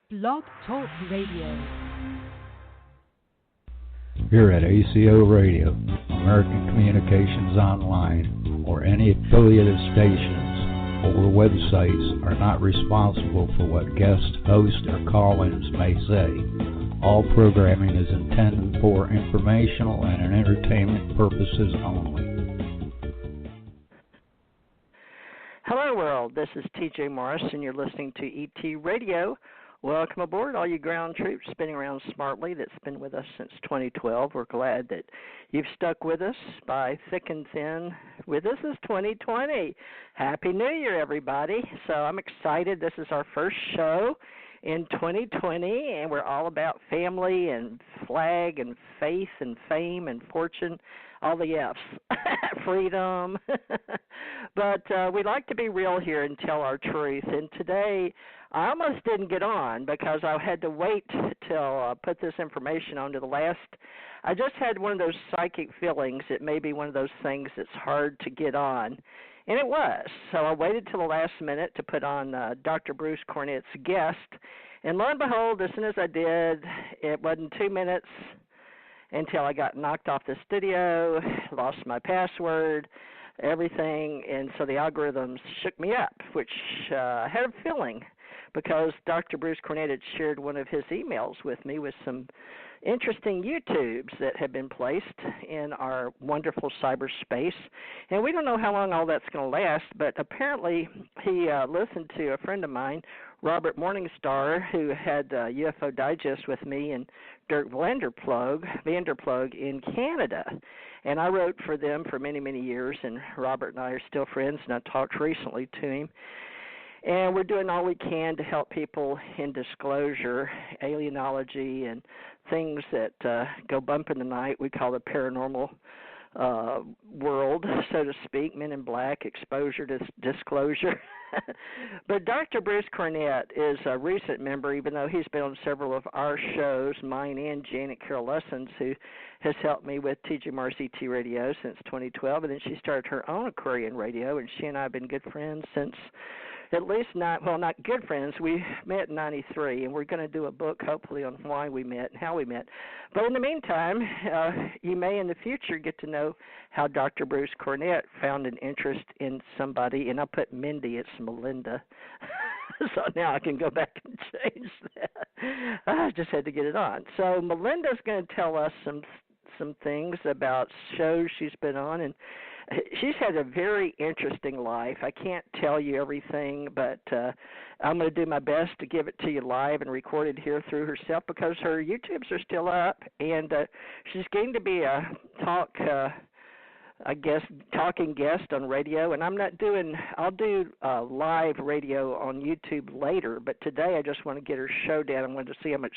Blog Talk Radio. Here at ACO Radio, American Communications Online, or any affiliated stations or websites are not responsible for what guest hosts or call-ins may say. All programming is intended for informational and entertainment purposes only. Hello, world. This is TJ Morris, and you're listening to ET Radio. Welcome aboard, all you ground troops spinning around smartly that's been with us since 2012. We're glad that you've stuck with us by thick and thin. With us is 2020. Happy New Year, everybody. So I'm excited. This is our first show in 2020, and we're all about family and flag and faith and fame and fortune, all the F's, freedom. But we like to be real here and tell our truth. And today, I almost didn't get on because I had to wait till I put this information on to the last. I just had one of those psychic feelings. It may be one of those things that's hard to get on. And it was. So I waited till the last minute to put on Dr. Bruce Cornet's guest. And lo and behold, as soon as I did, it wasn't 2 minutes until I got knocked off the studio, lost my password, everything. And so the algorithms shook me up, which I had a feeling because Dr. Bruce Cornet had shared one of his emails with me with some interesting YouTubes that have been placed in our wonderful cyberspace. And we don't know how long all that's going to last, but apparently he listened to a friend of mine, Robert Morningstar, who had UFO Digest with me, and Dirk Vanderplug in Canada. And I wrote for them for many, many years, and Robert and I are still friends, and I talked recently to him. And we're doing all we can to help people in disclosure, alienology, and things that go bump in the night. We call the paranormal world, so to speak, Men in Black, exposure to disclosure. But Dr. Bruce Cornet is a recent member, even though he's been on several of our shows, mine and Janet Carroll Lessin's, who has helped me with TJ Mars ET Radio since 2012. And then she started her own Aquarian Radio, and she and I have been good friends since at least not good friends. We met in 93, and we're going to do a book hopefully on why we met and how we met. But in the meantime, you may in the future get to know how Dr. Bruce Cornet found an interest in somebody, and I put Mindy, it's Melinda. So now I can go back and change that. I just had to get it on. So Melinda's going to tell us some things about shows she's been on, and she's had a very interesting life. I can't tell you everything, but I'm going to do my best to give it to you live and record it here through herself because her YouTubes are still up, and she's going to be a talking guest on radio. And I'll do live radio on YouTube later, but today I just want to get her show down. I wanted to see how much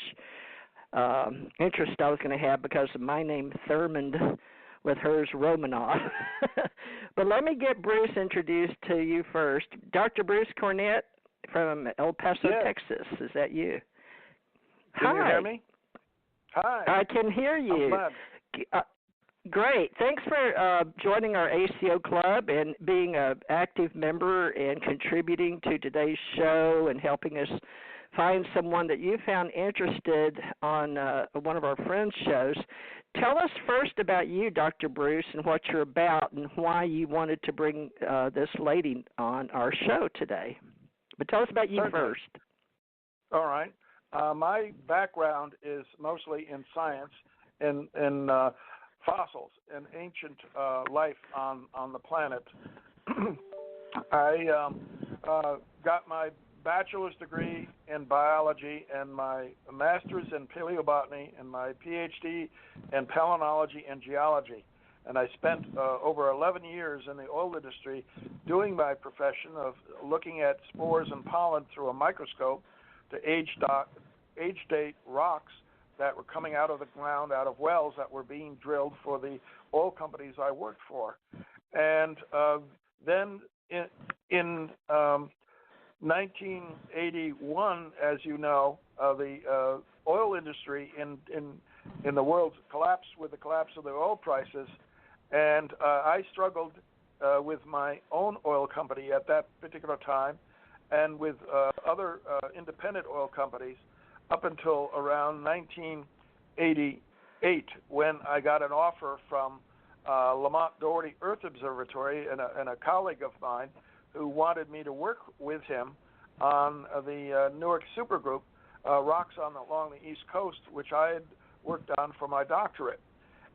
interest I was going to have because of my name, Thurmond, with hers, Romanov. But let me get Bruce introduced to you first. Dr. Bruce Cornet from El Paso, yes. Texas. Is that you? Can you Hi. hear me? Hi. I can hear you. Great. Thanks for joining our ACO club and being an active member and contributing to today's show and helping us find someone that you found interested on one of our friends' shows. Tell us first about you, Dr. Bruce, and what you're about and why you wanted to bring this lady on our show today. But tell us about you first. All right. My background is mostly in science and fossils and ancient life on the planet. I got my bachelor's degree in biology and my master's in paleobotany and my PhD in palynology and geology. And I spent over 11 years in the oil industry doing my profession of looking at spores and pollen through a microscope to age-date rocks that were coming out of the ground, out of wells that were being drilled for the oil companies I worked for. And then in 1981, as you know, the oil industry in the world collapsed with the collapse of the oil prices, and I struggled with my own oil company at that particular time, and with other independent oil companies up until around 1988, when I got an offer from Lamont Doherty Earth Observatory and a colleague of mine who wanted me to work with him on the Newark supergroup, rocks along the East Coast, which I had worked on for my doctorate.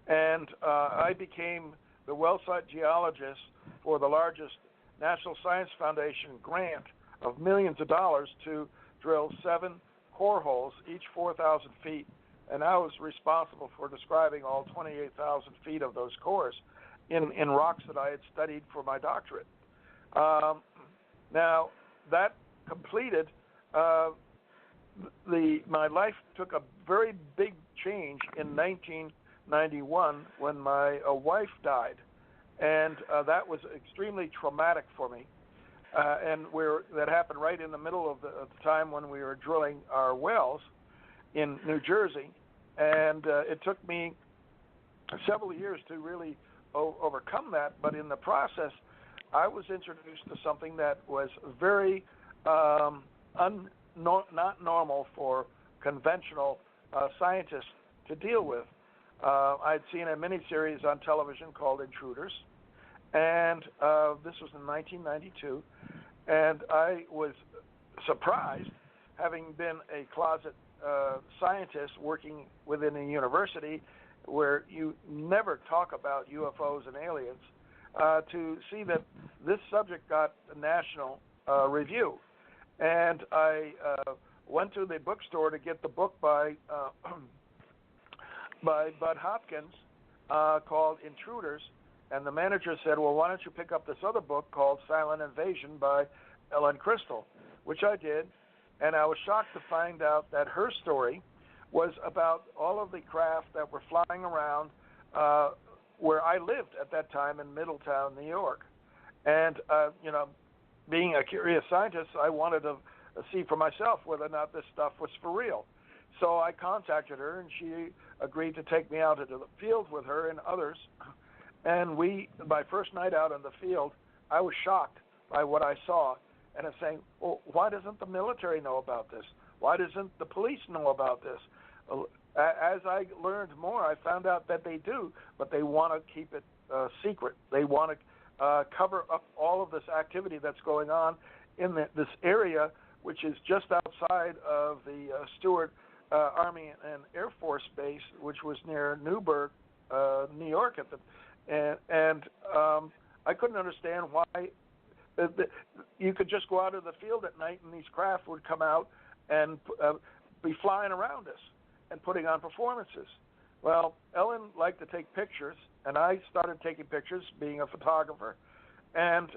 And I became the well site geologist for the largest National Science Foundation grant of millions of dollars to drill 7 core holes, each 4,000 feet. And I was responsible for describing all 28,000 feet of those cores in rocks that I had studied for my doctorate. Now, that completed, my life took a very big change in 1991 when my wife died. And that was extremely traumatic for me. And that happened right in the middle of the time when we were drilling our wells in New Jersey. And it took me several years to really overcome that. But in the process, I was introduced to something that was very not normal for conventional scientists to deal with. I'd seen a miniseries on television called Intruders, and this was in 1992, and I was surprised, having been a closet scientist working within a university where you never talk about UFOs and aliens, to see that this subject got a national review. And I went to the bookstore to get the book by Bud Hopkins called Intruders, and the manager said, well, why don't you pick up this other book called Silent Invasion by Ellen Crystal, which I did, and I was shocked to find out that her story was about all of the craft that were flying around where I lived at that time in Middletown, New York. And, being a curious scientist, I wanted to see for myself whether or not this stuff was for real. So I contacted her, and she agreed to take me out into the field with her and others. And my first night out in the field, I was shocked by what I saw. And I'm saying, well, why doesn't the military know about this? Why doesn't the police know about this? As I learned more, I found out that they do, but they want to keep it secret. They want to cover up all of this activity that's going on in this area, which is just outside of the Stewart Army and Air Force Base, which was near Newburgh, New York. And I couldn't understand why you could just go out of the field at night and these craft would come out and be flying around us and putting on performances. Well, Ellen liked to take pictures, and I started taking pictures, being a photographer. And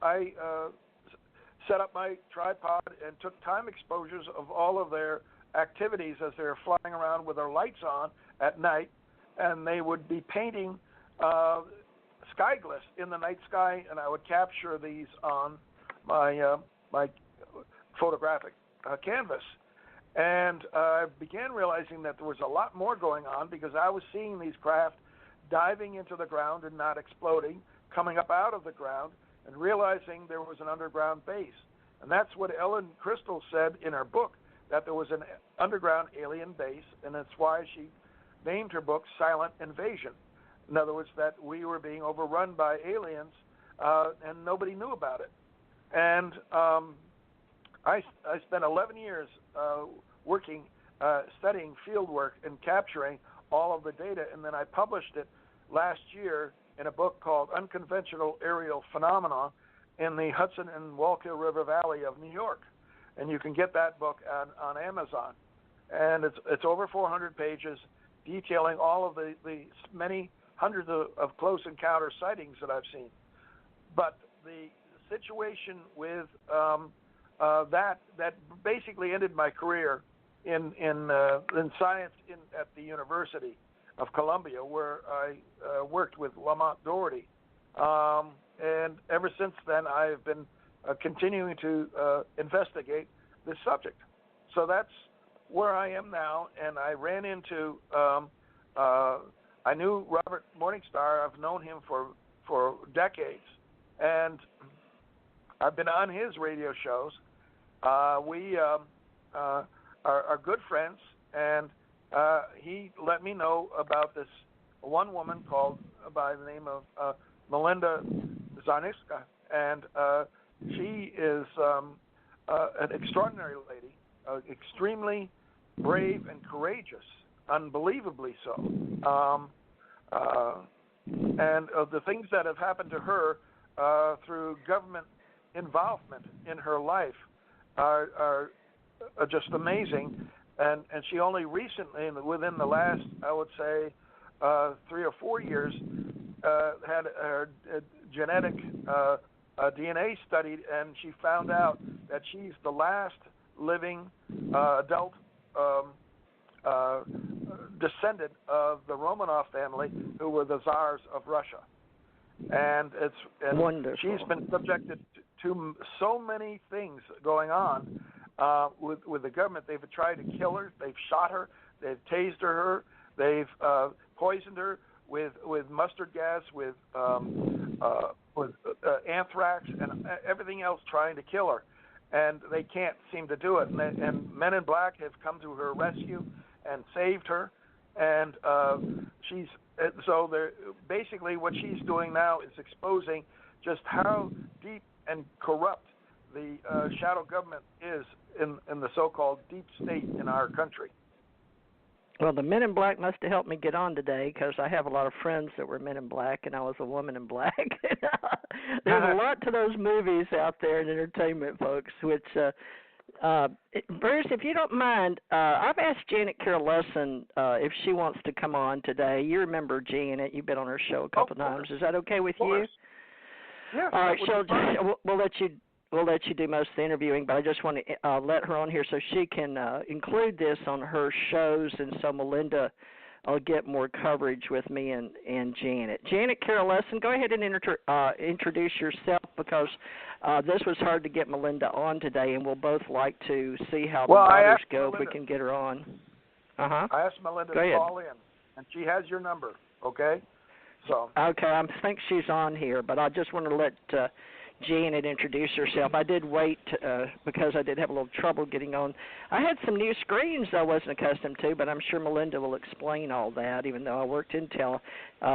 I set up my tripod and took time exposures of all of their activities as they were flying around with their lights on at night, and they would be painting sky glyphs in the night sky, and I would capture these on my photographic canvas. And I began realizing that there was a lot more going on, because I was seeing these craft diving into the ground and not exploding, coming up out of the ground, and realizing there was an underground base. And that's what Ellen Crystal said in her book, that there was an underground alien base, and that's why she named her book Silent Invasion. In other words, that we were being overrun by aliens, and nobody knew about it. And I spent 11 years working, studying field work and capturing all of the data, and then I published it last year in a book called Unconventional Aerial Phenomena in the Hudson and Wallkill River Valley of New York. And you can get that book on Amazon. And it's over 400 pages detailing all of the many hundreds of close encounter sightings that I've seen. But the situation with that basically ended my career in science at the University of Columbia, where I worked with Lamont Doherty. And ever since then, I've been continuing to investigate this subject. So that's where I am now, and I ran into, I knew Robert Morningstar. I've known him for decades, and I've been on his radio shows. are good friends, and he let me know about this one woman called by the name of Melinda Czarneska, and she is an extraordinary lady, extremely brave and courageous, unbelievably so. And the things that have happened to her through government involvement in her life are just amazing. And she only recently, within the last, I would say, 3 or 4 years, had her genetic DNA studied, and she found out that she's the last living adult descendant of the Romanov family, who were the czars of Russia. And wonderful. She's been subjected to so many things going on with the government. They've tried to kill her. They've shot her. They've tased her. They've poisoned her with mustard gas, with anthrax, and everything else, trying to kill her. And they can't seem to do it. And Men in Black have come to her rescue and saved her. And so basically what she's doing now is exposing just how deep and corrupt the shadow government is in the so-called deep state in our country. Well, the Men in Black must have helped me get on today, because I have a lot of friends that were Men in Black, and I was a woman in black. There's a lot to those movies out there in entertainment, folks, which, Bruce, if you don't mind, I've asked Janet Carroll Lessin if she wants to come on today. You remember Janet. You've been on her show a couple times. Is that okay with you? Yes. All right, so we'll let you do most of the interviewing, but I just want to let her on here so she can include this on her shows, and so Melinda will get more coverage with me and Janet. Janet Carroll Lessin, go ahead and introduce yourself, because this was hard to get Melinda on today, and we'll both like to see how the waters go if we can get her on. I asked Melinda to call in, and she has your number, okay? So. Okay, I think she's on here, but I just want to let Janet introduce herself. I did wait because I did have a little trouble getting on. I had some new screens I wasn't accustomed to, but I'm sure Melinda will explain all that, even though I worked Intel.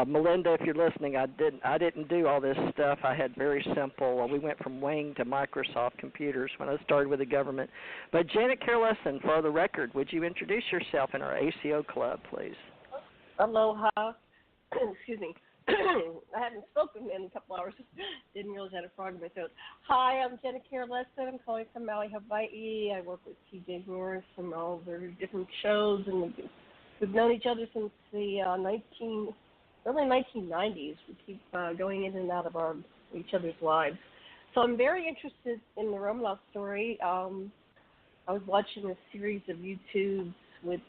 Melinda, if you're listening, I didn't do all this stuff. I had very simple. We went from Wing to Microsoft computers when I started with the government. But Janet Carroll Lessin, for the record, would you introduce yourself in our ACO club, please? Aloha. Excuse me. I haven't spoken in a couple hours. Didn't realize I had a frog in my throat. Hi, I'm Janet Carroll Lessin. I'm calling from Maui, Hawaii. I work with TJ Morris from all their different shows, and we've known each other since the early 1990s. We keep going in and out of each other's lives. So I'm very interested in the Romanov story. I was watching a series of YouTubes with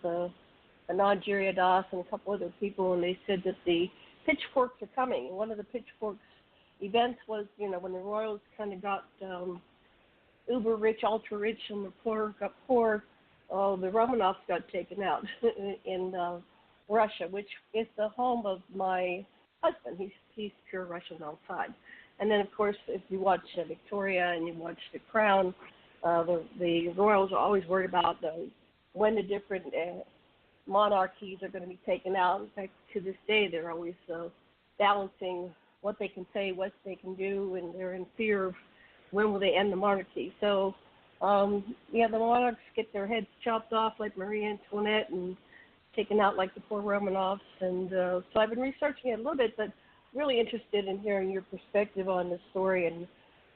Anand Giridharadas and a couple other people, and they said that the pitchforks are coming. And one of the pitchforks events was, when the royals kind of got uber rich, ultra rich, and the poor got poor, the Romanovs got taken out in Russia, which is the home of my husband. He's pure Russian outside. And then, of course, if you watch Victoria and you watch The Crown, the royals are always worried about when the different monarchies are going to be taken out. In fact, to this day, they're always balancing what they can say, what they can do, and they're in fear of when will they end the monarchy. So, the monarchs get their heads chopped off like Marie Antoinette and taken out like the poor Romanovs. And so I've been researching it a little bit, but really interested in hearing your perspective on this story. And,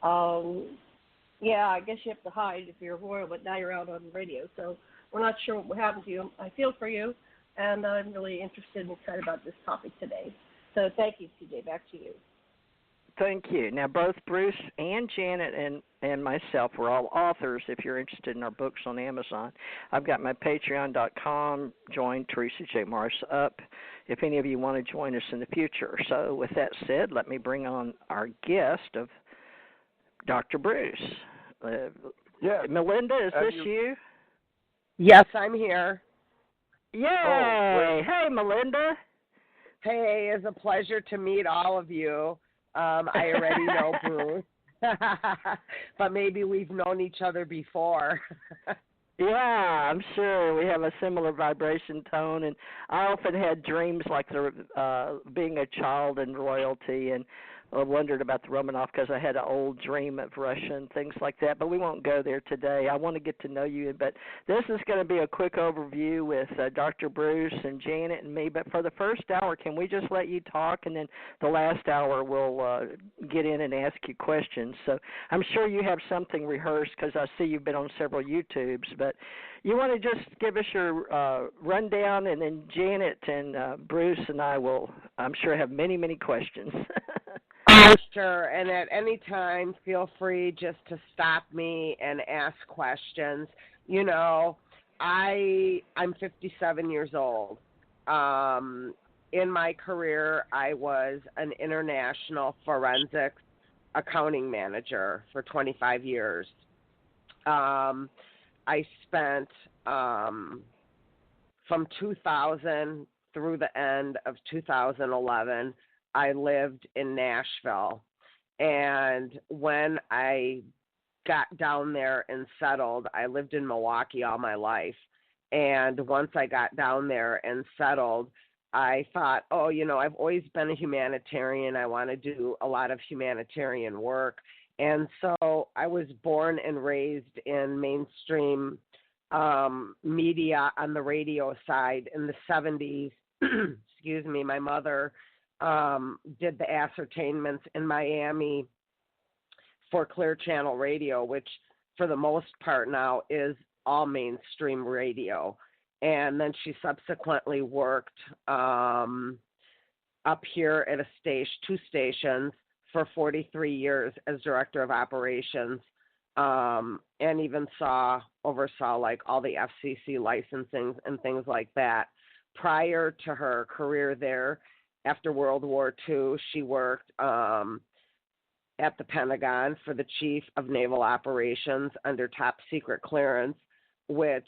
I guess you have to hide if you're royal, but now you're out on the radio. So we're not sure what will happen to you. I feel for you, and I'm really interested and excited about this topic today. So thank you, TJ. Back to you. Thank you. Now, both Bruce and Janet and myself, we're all authors if you're interested in our books on Amazon. I've got my patreon.com, join Teresa J. Morris up, if any of you want to join us in the future. So with that said, let me bring on our guest of Dr. Bruce. Melinda, is this you? Yes, I'm here. Yay! Hey, Melinda. Hey, it's a pleasure to meet all of you. I already know Bruce, but maybe we've known each other before. Yeah, I'm sure we have a similar vibration tone, and I often had dreams like being a child in royalty, and wondered about the Romanov because I had an old dream of Russia and things like that. But we won't go there today. I want to get to know you, but this is going to be a quick overview with Dr. Bruce and Janet and me. But for the first hour, can we just let you talk, and then the last hour we'll get in and ask you questions. So I'm sure you have something rehearsed because I see you've been on several YouTubes, but you want to just give us your rundown, and then Janet and Bruce and I will, I'm sure, have many, many questions. Oh, sure. And at any time, feel free just to stop me and ask questions. You know, I'm 57 years old. In my career, I was an international forensics accounting manager for 25 years. I spent from 2000 through the end of 2011, I lived in Nashville. And when I got down there and settled, I lived in Milwaukee all my life. And once I got down there and settled, I thought, oh, you know, I've always been a humanitarian. I want to do a lot of humanitarian work. And so I was born and raised in mainstream media on the radio side in the 70s. Excuse me, my mother did the ascertainments in Miami for Clear Channel Radio, which for the most part now is all mainstream radio. And then she subsequently worked up here at two stations for 43 years as director of operations, and even oversaw like all the FCC licensing and things like that. Prior to her career there, after World War II, she worked at the Pentagon for the Chief of Naval Operations under top secret clearance, which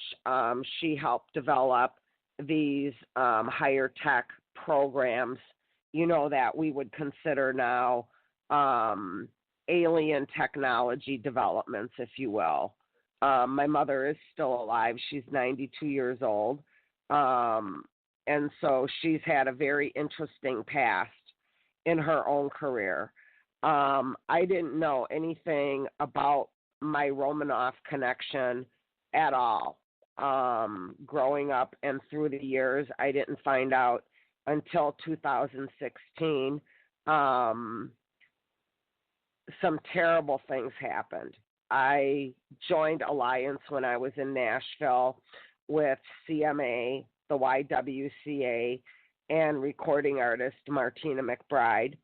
she helped develop these higher tech programs, you know, that we would consider now alien technology developments, if you will. My mother is still alive. She's 92 years old. And so she's had a very interesting past in her own career. I didn't know anything about my Romanov connection at all. Growing up and through the years, I didn't find out until 2016. Some terrible things happened. I joined Alliance when I was in Nashville with CMA, the YWCA, and recording artist Martina McBride.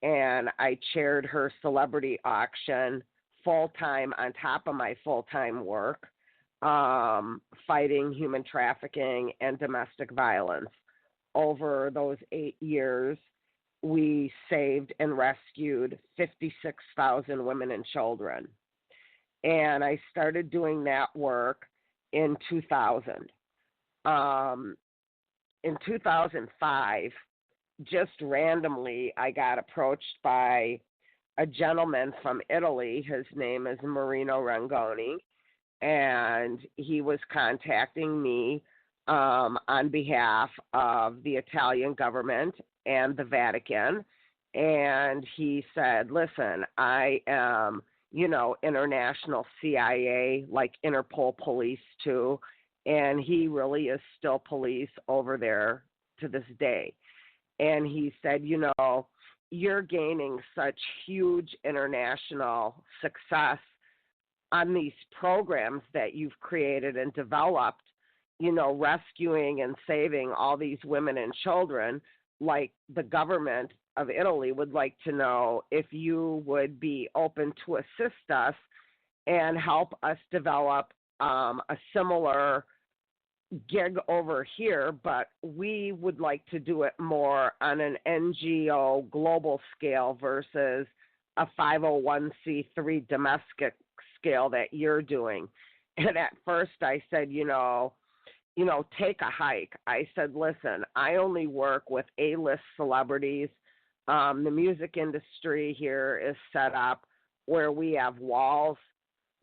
And I chaired her celebrity auction full-time on top of my full-time work, fighting human trafficking and domestic violence. Over those 8 years, we saved and rescued 56,000 women and children. And I started doing that work in 2000. In 2005, just randomly, I got approached by a gentleman from Italy. His name is Marino Rangoni, and he was contacting me on behalf of the Italian government and the Vatican. And he said, listen, I am, you know, international CIA, like Interpol police too. And he really is still police over there to this day. And he said, you know, you're gaining such huge international success on these programs that you've created and developed, you know, rescuing and saving all these women and children. Like the government of Italy would like to know if you would be open to assist us and help us develop a similar gig over here, but we would like to do it more on an NGO global scale versus a 501c3 domestic scale that you're doing. And at first I said, you know, take a hike. I said, listen, I only work with A-list celebrities. The music industry here is set up where we have walls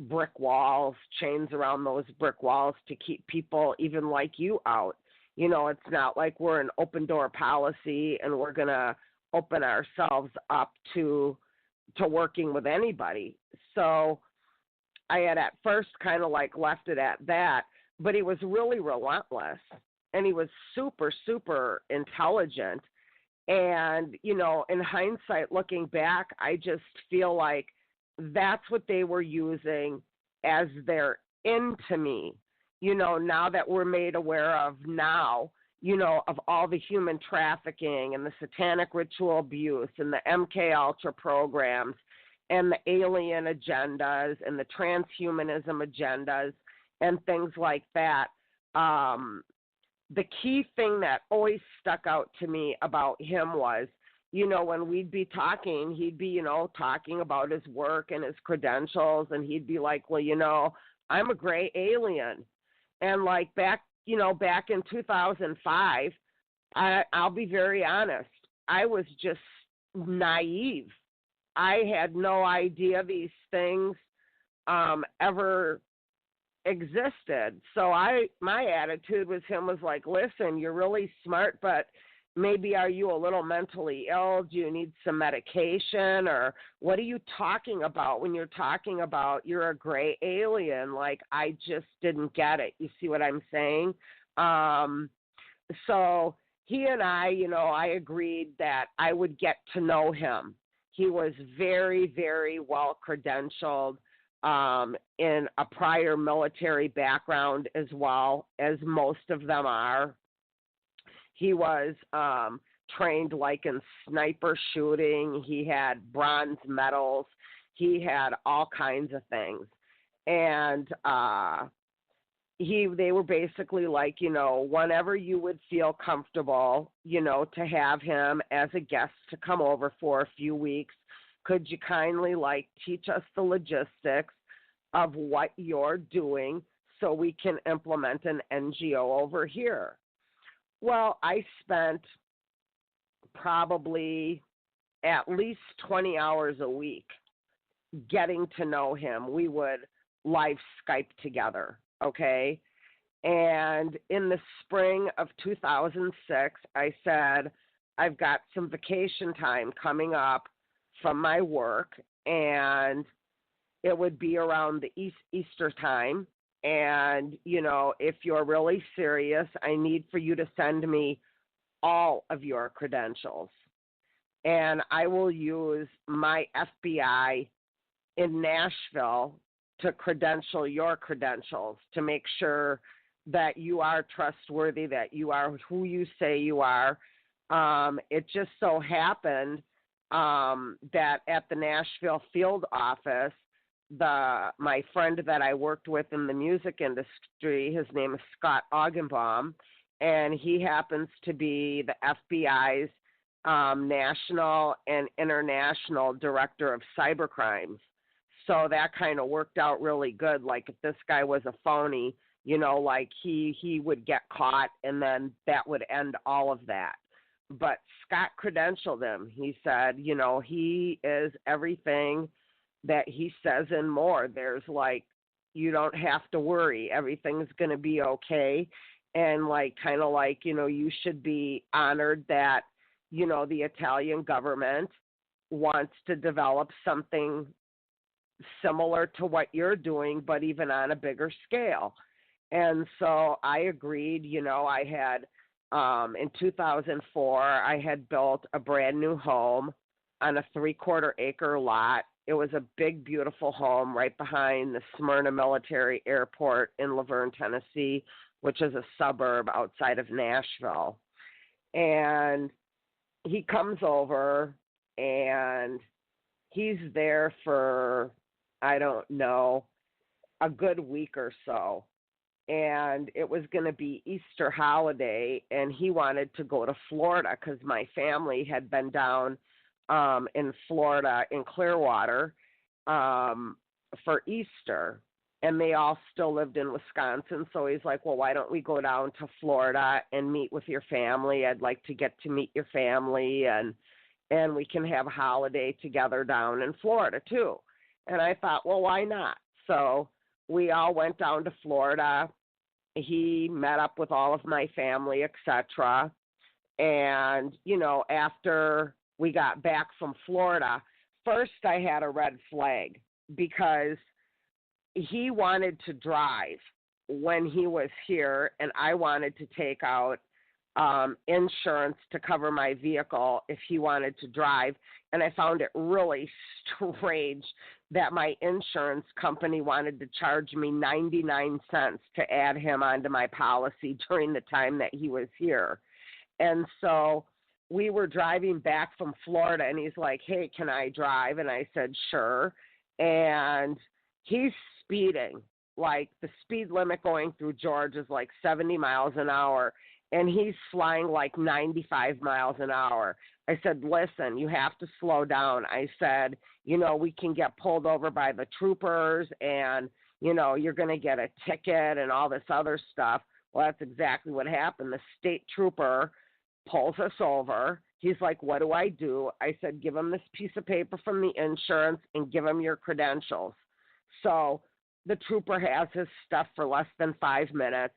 brick walls, chains around those brick walls to keep people even like you out. You know, it's not like we're an open door policy and we're going to open ourselves up to working with anybody. So I had at first kind of like left it at that, but he was really relentless and he was super, super intelligent. And, you know, in hindsight, looking back, I just feel like that's what they were using as their into me. You know, now that we're made aware of now, you know, of all the human trafficking and the satanic ritual abuse and the MK Ultra programs and the alien agendas and the transhumanism agendas and things like that. The key thing that always stuck out to me about him was, you know, when we'd be talking, he'd be, you know, talking about his work and his credentials, and he'd be like, well, you know, I'm a gray alien. And like back in 2005, I'll be very honest, I was just naive. I had no idea these things ever existed. So my attitude with him was like, listen, you're really smart, but maybe are you a little mentally ill? Do you need some medication? Or what are you talking about when you're talking about you're a gray alien? Like, I just didn't get it. You see what I'm saying? So he and I, you know, I agreed that I would get to know him. He was very, very well credentialed in a prior military background as well, as most of them are. He was trained like in sniper shooting. He had bronze medals. He had all kinds of things. And they were basically like, you know, whenever you would feel comfortable, you know, to have him as a guest to come over for a few weeks, could you kindly like teach us the logistics of what you're doing so we can implement an NGO over here? Well, I spent probably at least 20 hours a week getting to know him. We would live Skype together, okay? And in the spring of 2006, I said, I've got some vacation time coming up from my work, and it would be around the Easter time. And, you know, if you're really serious, I need for you to send me all of your credentials. And I will use my FBI in Nashville to credential your credentials to make sure that you are trustworthy, that you are who you say you are. It just so happened that at the Nashville field office, my friend that I worked with in the music industry, his name is Scott Augenbaum, and he happens to be the FBI's national and international director of cybercrimes. So that kind of worked out really good. Like if this guy was a phony, you know, like he would get caught and then that would end all of that. But Scott credentialed him. He said, you know, he is everything that he says and more. There's like, you don't have to worry. Everything's going to be okay. And like, kind of like, you know, you should be honored that, you know, the Italian government wants to develop something similar to what you're doing, but even on a bigger scale. And so I agreed. You know, I had, in 2004, I had built a brand new home on a 3/4 acre lot. It was a big, beautiful home right behind the Smyrna Military Airport in Laverne, Tennessee, which is a suburb outside of Nashville. And he comes over and he's there for, I don't know, a good week or so. And it was going to be Easter holiday, and he wanted to go to Florida because my family had been down in Florida, in Clearwater, for Easter. And they all still lived in Wisconsin. So he's like, well, why don't we go down to Florida and meet with your family? I'd like to get to meet your family, and we can have a holiday together down in Florida too. And I thought, well, why not? So we all went down to Florida. He met up with all of my family, etc. And, after we got back from Florida, first I had a red flag because he wanted to drive when he was here, and I wanted to take out insurance to cover my vehicle if he wanted to drive. And I found it really strange that my insurance company wanted to charge me 99 cents to add him onto my policy during the time that he was here. And so we were driving back from Florida, and he's like, hey, can I drive? And I said, sure. And he's speeding. Like, the speed limit going through Georgia is like 70 miles an hour, and he's flying like 95 miles an hour. I said, listen, you have to slow down. I said, we can get pulled over by the troopers, and, you're going to get a ticket and all this other stuff. Well, that's exactly what happened. The state trooper pulls us over. He's like, what do I do? I said, give him this piece of paper from the insurance and give him your credentials. So the trooper has his stuff for less than 5 minutes,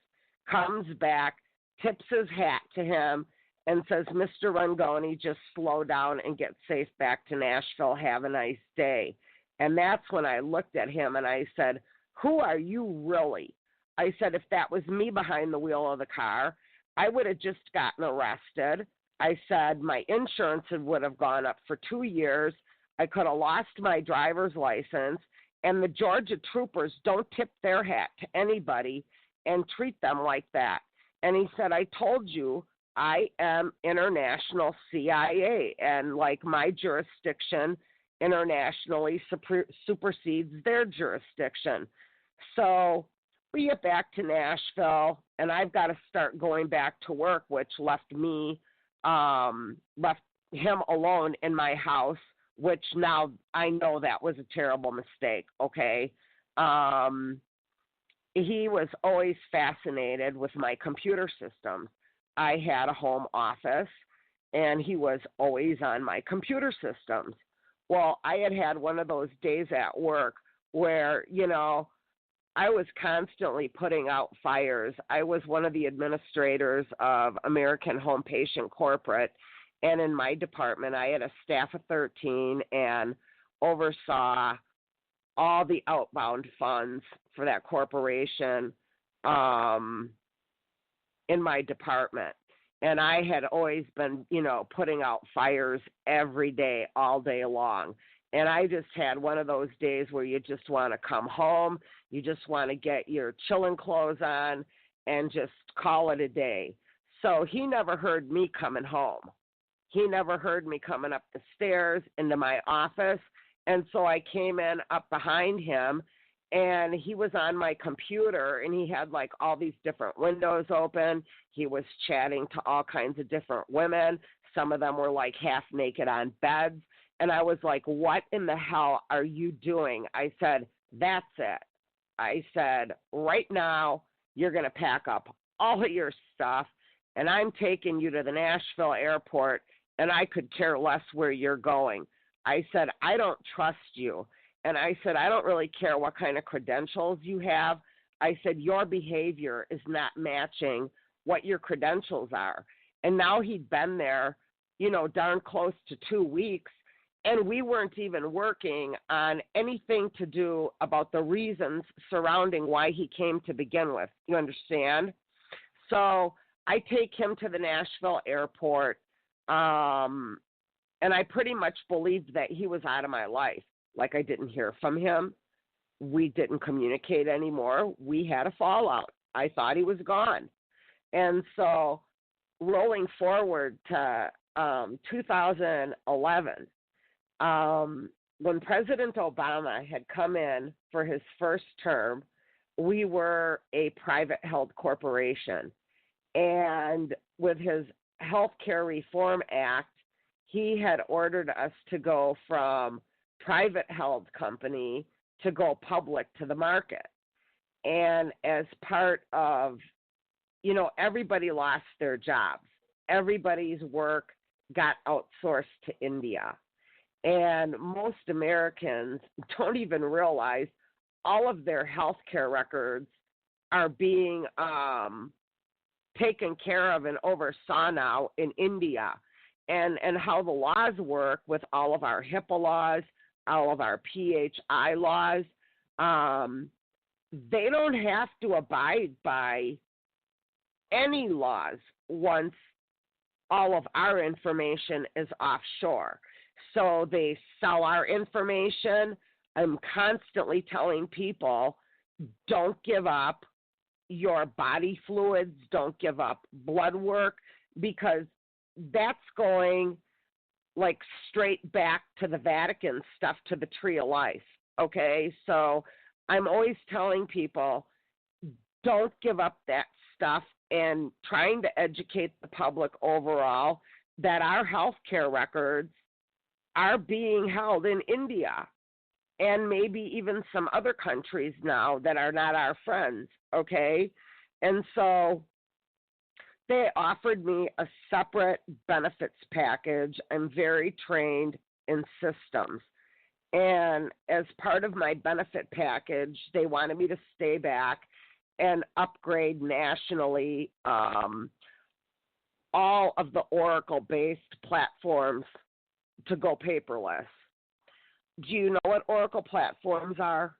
comes back, tips his hat to him, and says, Mr. Rangoni, just slow down and get safe back to Nashville. Have a nice day. And that's when I looked at him and I said, who are you really? I said, if that was me behind the wheel of the car, I would have just gotten arrested. I said, my insurance would have gone up for 2 years. I could have lost my driver's license. And the Georgia troopers don't tip their hat to anybody and treat them like that. And he said, I told you I am international CIA, and like my jurisdiction internationally supersedes their jurisdiction. So we get back to Nashville, and I've got to start going back to work, which left him alone in my house, which now I know that was a terrible mistake, okay? He was always fascinated with my computer systems. I had a home office, and he was always on my computer systems. Well, I had one of those days at work where, I was constantly putting out fires. I was one of the administrators of American Home Patient Corporate, and in my department, I had a staff of 13 and oversaw all the outbound funds for that corporation in my department. And I had always been, putting out fires every day, all day long. And I just had one of those days where you just want to come home, you just want to get your chilling clothes on and just call it a day. So he never heard me coming home. He never heard me coming up the stairs into my office. And so I came in up behind him, and he was on my computer, and he had like all these different windows open. He was chatting to all kinds of different women. Some of them were like half naked on beds. And I was like, what in the hell are you doing? I said, that's it. I said, right now, you're going to pack up all of your stuff, and I'm taking you to the Nashville airport, and I could care less where you're going. I said, I don't trust you. And I said, I don't really care what kind of credentials you have. I said, your behavior is not matching what your credentials are. And now he'd been there, darn close to 2 weeks, and we weren't even working on anything to do about the reasons surrounding why he came to begin with. You understand? So I take him to the Nashville airport, and I pretty much believed that he was out of my life. Like, I didn't hear from him. We didn't communicate anymore. We had a fallout. I thought he was gone. And so rolling forward to 2011, when President Obama had come in for his first term, we were a private held corporation. And with his Health Care Reform Act, he had ordered us to go from private held company to go public to the market. And as part of, everybody lost their jobs. Everybody's work got outsourced to India. And most Americans don't even realize all of their health care records are being taken care of and oversaw now in India, and how the laws work with all of our HIPAA laws, all of our PHI laws. They don't have to abide by any laws once all of our information is offshore. So they sell our information. I'm constantly telling people, don't give up your body fluids, don't give up blood work, because that's going like straight back to the Vatican stuff, to the tree of life. Okay, so I'm always telling people, don't give up that stuff, and trying to educate the public overall that our health care records are being held in India and maybe even some other countries now that are not our friends, okay? And so they offered me a separate benefits package. I'm very trained in systems. And as part of my benefit package, they wanted me to stay back and upgrade nationally all of the Oracle-based platforms to go paperless. Do you know what Oracle platforms are,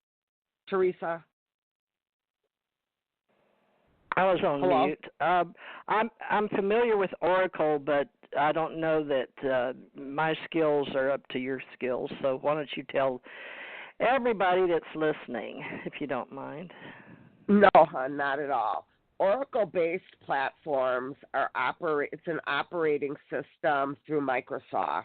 Teresa? I was on Hello? mute. I'm familiar with Oracle, but I don't know that my skills are up to your skills. So why don't you tell everybody that's listening, if you don't mind? No, hon, not at all. Oracle-based platforms it's an operating system through Microsoft.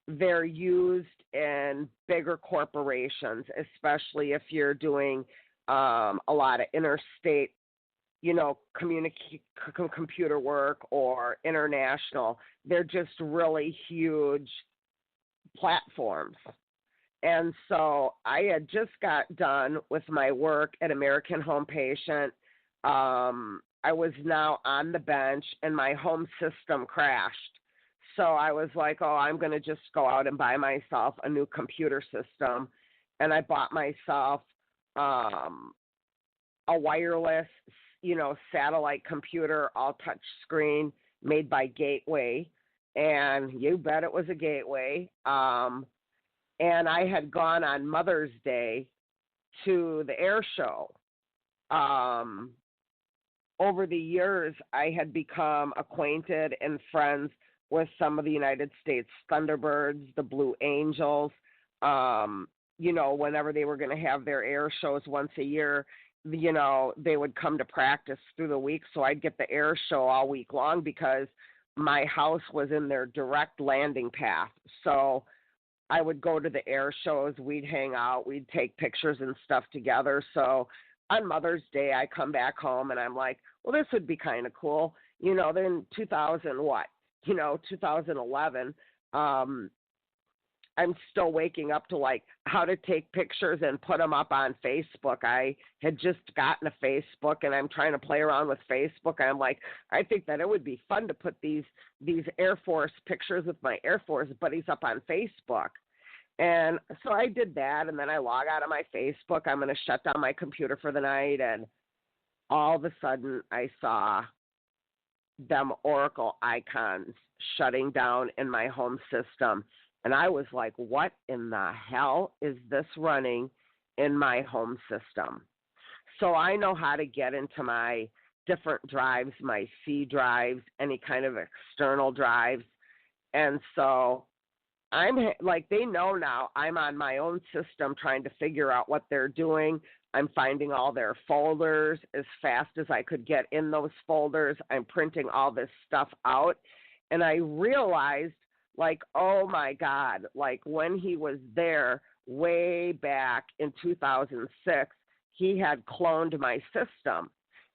They're used in bigger corporations, especially if you're doing a lot of interstate, computer work or international. They're just really huge platforms. And so I had just got done with my work at American Home Patient. I was now on the bench, and my home system crashed. So I was like, I'm going to just go out and buy myself a new computer system. And I bought myself a wireless, satellite computer, all touch screen, made by Gateway. And you bet it was a Gateway. And I had gone on Mother's Day to the air show. Over the years, I had become acquainted and friends with some of the United States Thunderbirds, the Blue Angels. Whenever they were going to have their air shows once a year, they would come to practice through the week. So I'd get the air show all week long because my house was in their direct landing path. So I would go to the air shows, we'd hang out, we'd take pictures and stuff together. So on Mother's Day, I come back home and I'm like, well, this would be kind of cool. Then 2011, I'm still waking up to like how to take pictures and put them up on Facebook. I had just gotten a Facebook and I'm trying to play around with Facebook. I'm like, I think that it would be fun to put these Air Force pictures with my Air Force buddies up on Facebook. And so I did that, and then I log out of my Facebook. I'm going to shut down my computer for the night, and all of a sudden I saw them Oracle icons shutting down in my home system. And I was like, what in the hell is this running in my home system? So I know how to get into my different drives, my C drives, any kind of external drives. And so I'm like, they know now I'm on my own system trying to figure out what they're doing. I'm finding all their folders as fast as I could get in those folders. I'm printing all this stuff out. And I realized, like, oh my God, like when he was there way back in 2006, he had cloned my system.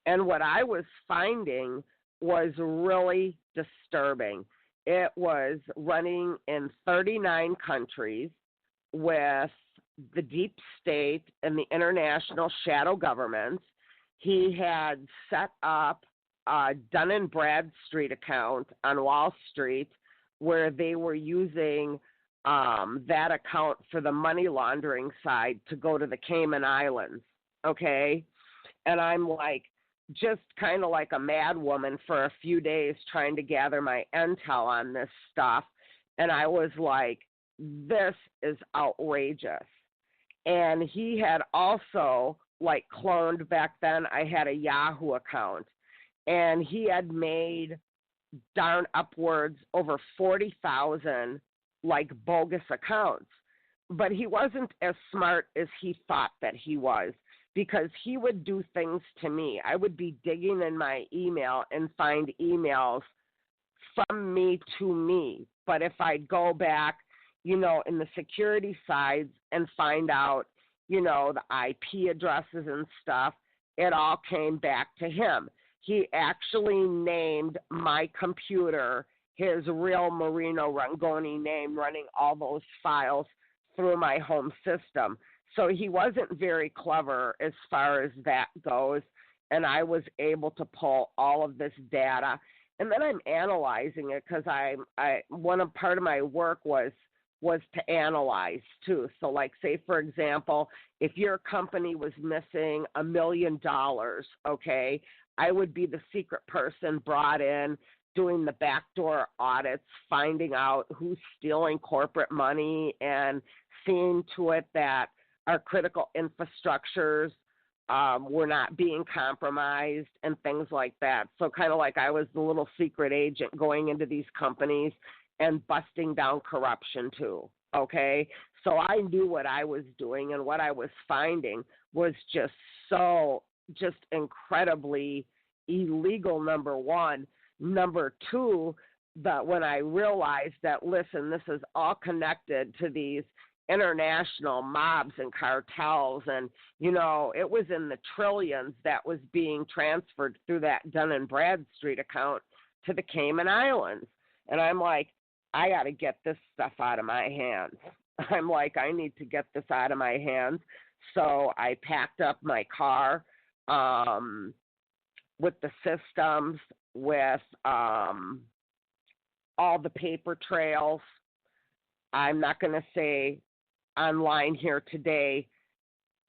And what I was finding was really disturbing. It was running in 39 countries with the deep state and the international shadow governments. He had set up a Dun & Bradstreet account on Wall Street where they were using that account for the money laundering side to go to the Cayman Islands. okay? And I'm like, just kind of like a mad woman for a few days trying to gather my intel on this stuff. And I was like, this is outrageous. And he had also, like, cloned back then, I had a Yahoo account, and he had made darn upwards over 40,000, like, bogus accounts. But he wasn't as smart as he thought that he was, because he would do things to me. I would be digging in my email and find emails from me to me. But if I'd go back, in the security sides and find out, the IP addresses and stuff, it all came back to him. He actually named my computer his real Marino Rangoni name, running all those files through my home system. So he wasn't very clever as far as that goes, and I was able to pull all of this data. And then I'm analyzing it, because part of my work was to analyze too. So, like, say for example, if your company was missing $1 million, okay, I would be the secret person brought in doing the backdoor audits, finding out who's stealing corporate money and seeing to it that our critical infrastructures were not being compromised and things like that. So kind of like I was the little secret agent going into these companies and busting down corruption too, okay? So I knew what I was doing, and what I was finding was just incredibly illegal, number one. Number two, that when I realized that, listen, this is all connected to these international mobs and cartels, and, it was in the trillions that was being transferred through that Dun & Bradstreet account to the Cayman Islands. And I'm like, I got to get this stuff out of my hands. I'm like, I need to get this out of my hands. So I packed up my car with the systems, with all the paper trails. I'm not going to say online here today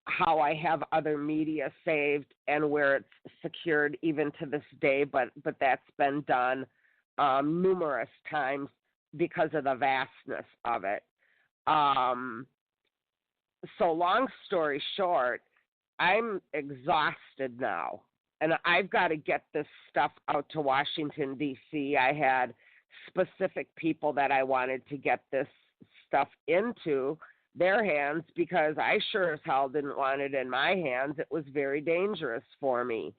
how I have other media saved and where it's secured even to this day, but that's been done numerous times because of the vastness of it. So long story short, I'm exhausted now, and I've got to get this stuff out to Washington, D.C. I had specific people that I wanted to get this stuff into their hands, because I sure as hell didn't want it in my hands. It was very dangerous for me.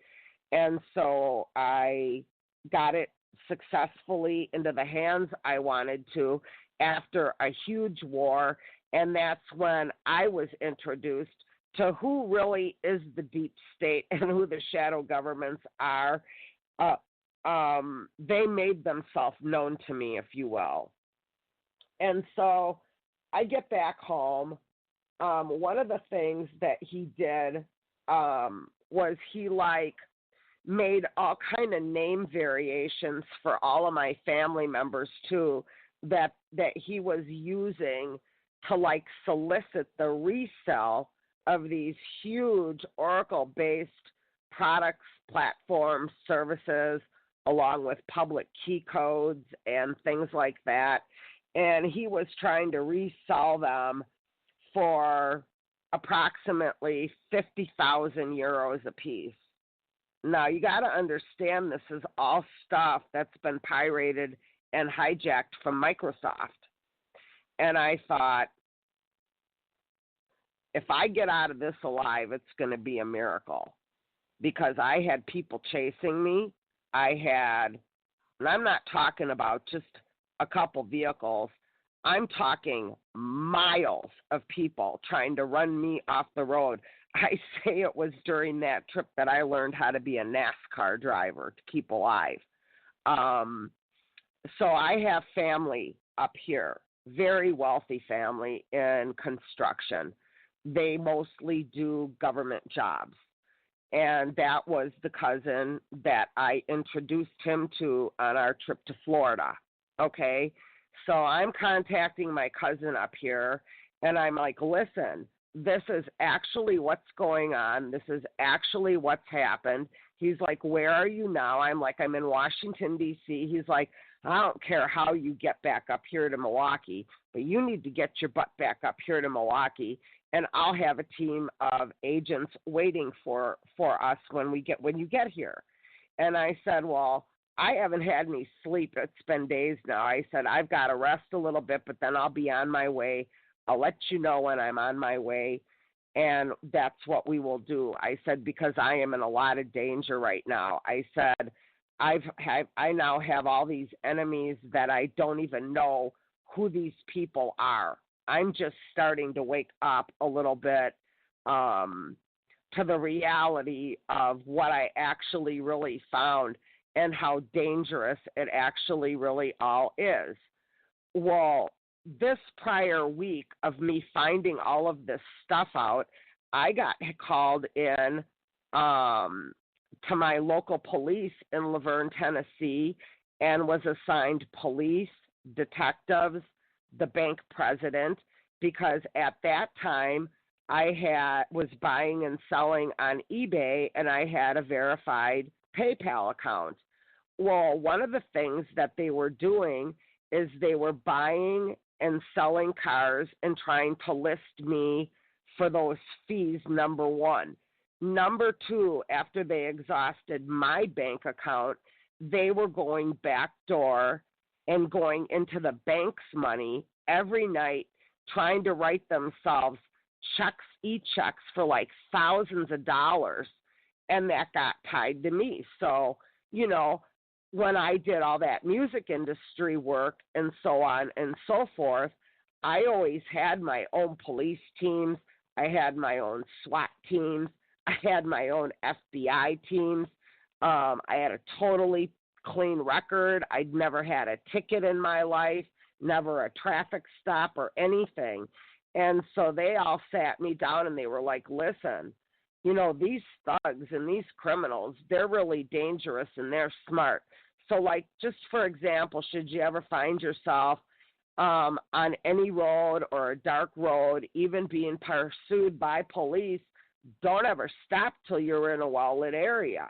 And so I got it successfully into the hands I wanted to after a huge war, and that's when I was introduced to who really is the deep state and who the shadow governments are. They made themselves known to me, if you will. And so I get back home. One of the things that he did was he made all kind of name variations for all of my family members too, that he was using to solicit the resale of these huge Oracle-based products, platforms, services, along with public key codes and things like that. And he was trying to resell them for approximately 50,000 euros a piece. Now, you got to understand, this is all stuff that's been pirated and hijacked from Microsoft. And I thought, if I get out of this alive, it's going to be a miracle, because I had people chasing me. And I'm not talking about just a couple vehicles. I'm talking miles of people trying to run me off the road. I say it was during that trip that I learned how to be a NASCAR driver to keep alive. So I have family up here, very wealthy family in construction. They mostly do government jobs. And that was the cousin that I introduced him to on our trip to Florida. Okay, so I'm contacting my cousin up here, and I'm like, listen, this is actually what's going on. This is actually what's happened. He's like, where are you now? I'm like, I'm in Washington, D.C. He's like, I don't care how you get back up here to Milwaukee, but you need to get your butt back up here to Milwaukee, and I'll have a team of agents waiting for us when you get here. And I said, well, I haven't had any sleep. It's been days now. I said, I've got to rest a little bit, but then I'll be on my way. I'll let you know when I'm on my way, and that's what we will do. I said, because I am in a lot of danger right now. I said, I now have all these enemies that I don't even know who these people are. I'm just starting to wake up a little bit to the reality of what I actually really found and how dangerous it actually really all is. Well, this prior week of me finding all of this stuff out, I got called in to my local police in Laverne, Tennessee, and was assigned police, detectives, the bank president, because at that time I was buying and selling on eBay, and I had a verified PayPal account. Well, one of the things that they were doing is they were buying and selling cars and trying to list me for those fees, number one. Number two, after they exhausted my bank account, they were going backdoor and going into the bank's money every night, trying to write themselves checks, e-checks for like thousands of dollars, and that got tied to me. So, when I did all that music industry work and so on and so forth, I always had my own police teams. I had my own SWAT teams. I had my own FBI teams. I had a totally clean record. I'd never had a ticket in my life, never a traffic stop or anything. And so they all sat me down and they were like, listen, these thugs and these criminals, they're really dangerous and they're smart. So, like, just for example, should you ever find yourself on any road or a dark road, even being pursued by police, don't ever stop till you're in a well-lit area.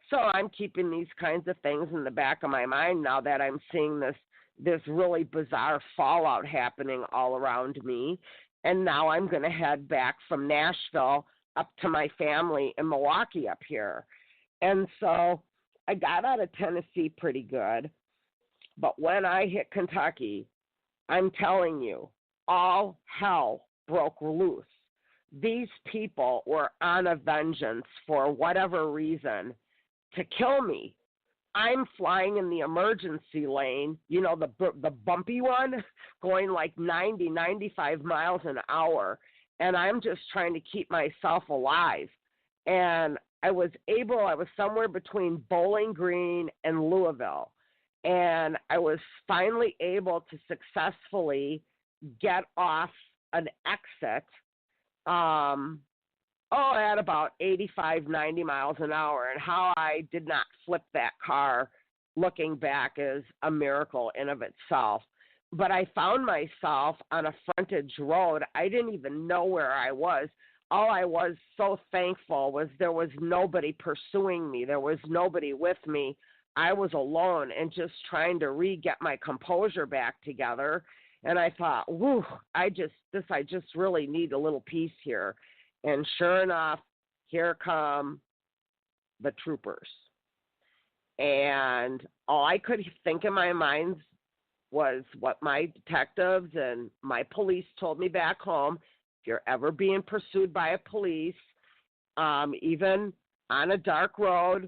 So I'm keeping these kinds of things in the back of my mind now that I'm seeing this really bizarre fallout happening all around me. And now I'm going to head back from Nashville up to my family in Milwaukee up here. And so I got out of Tennessee pretty good. But when I hit Kentucky, I'm telling you, all hell broke loose. These people were on a vengeance for whatever reason to kill me. I'm flying in the emergency lane, the bumpy one, going like 90, 95 miles an hour, and I'm just trying to keep myself alive. And I was somewhere between Bowling Green and Louisville, and I was finally able to successfully get off an exit at about 85, 90 miles an hour. And how I did not flip that car looking back is a miracle in of itself. But I found myself on a frontage road. I didn't even know where I was. All I was so thankful was there was nobody pursuing me. There was nobody with me. I was alone and just trying to get my composure back together. And I thought, I just really need a little peace here. And sure enough, here come the troopers. And all I could think in my mind was what my detectives and my police told me back home. If you're ever being pursued by a police, even on a dark road,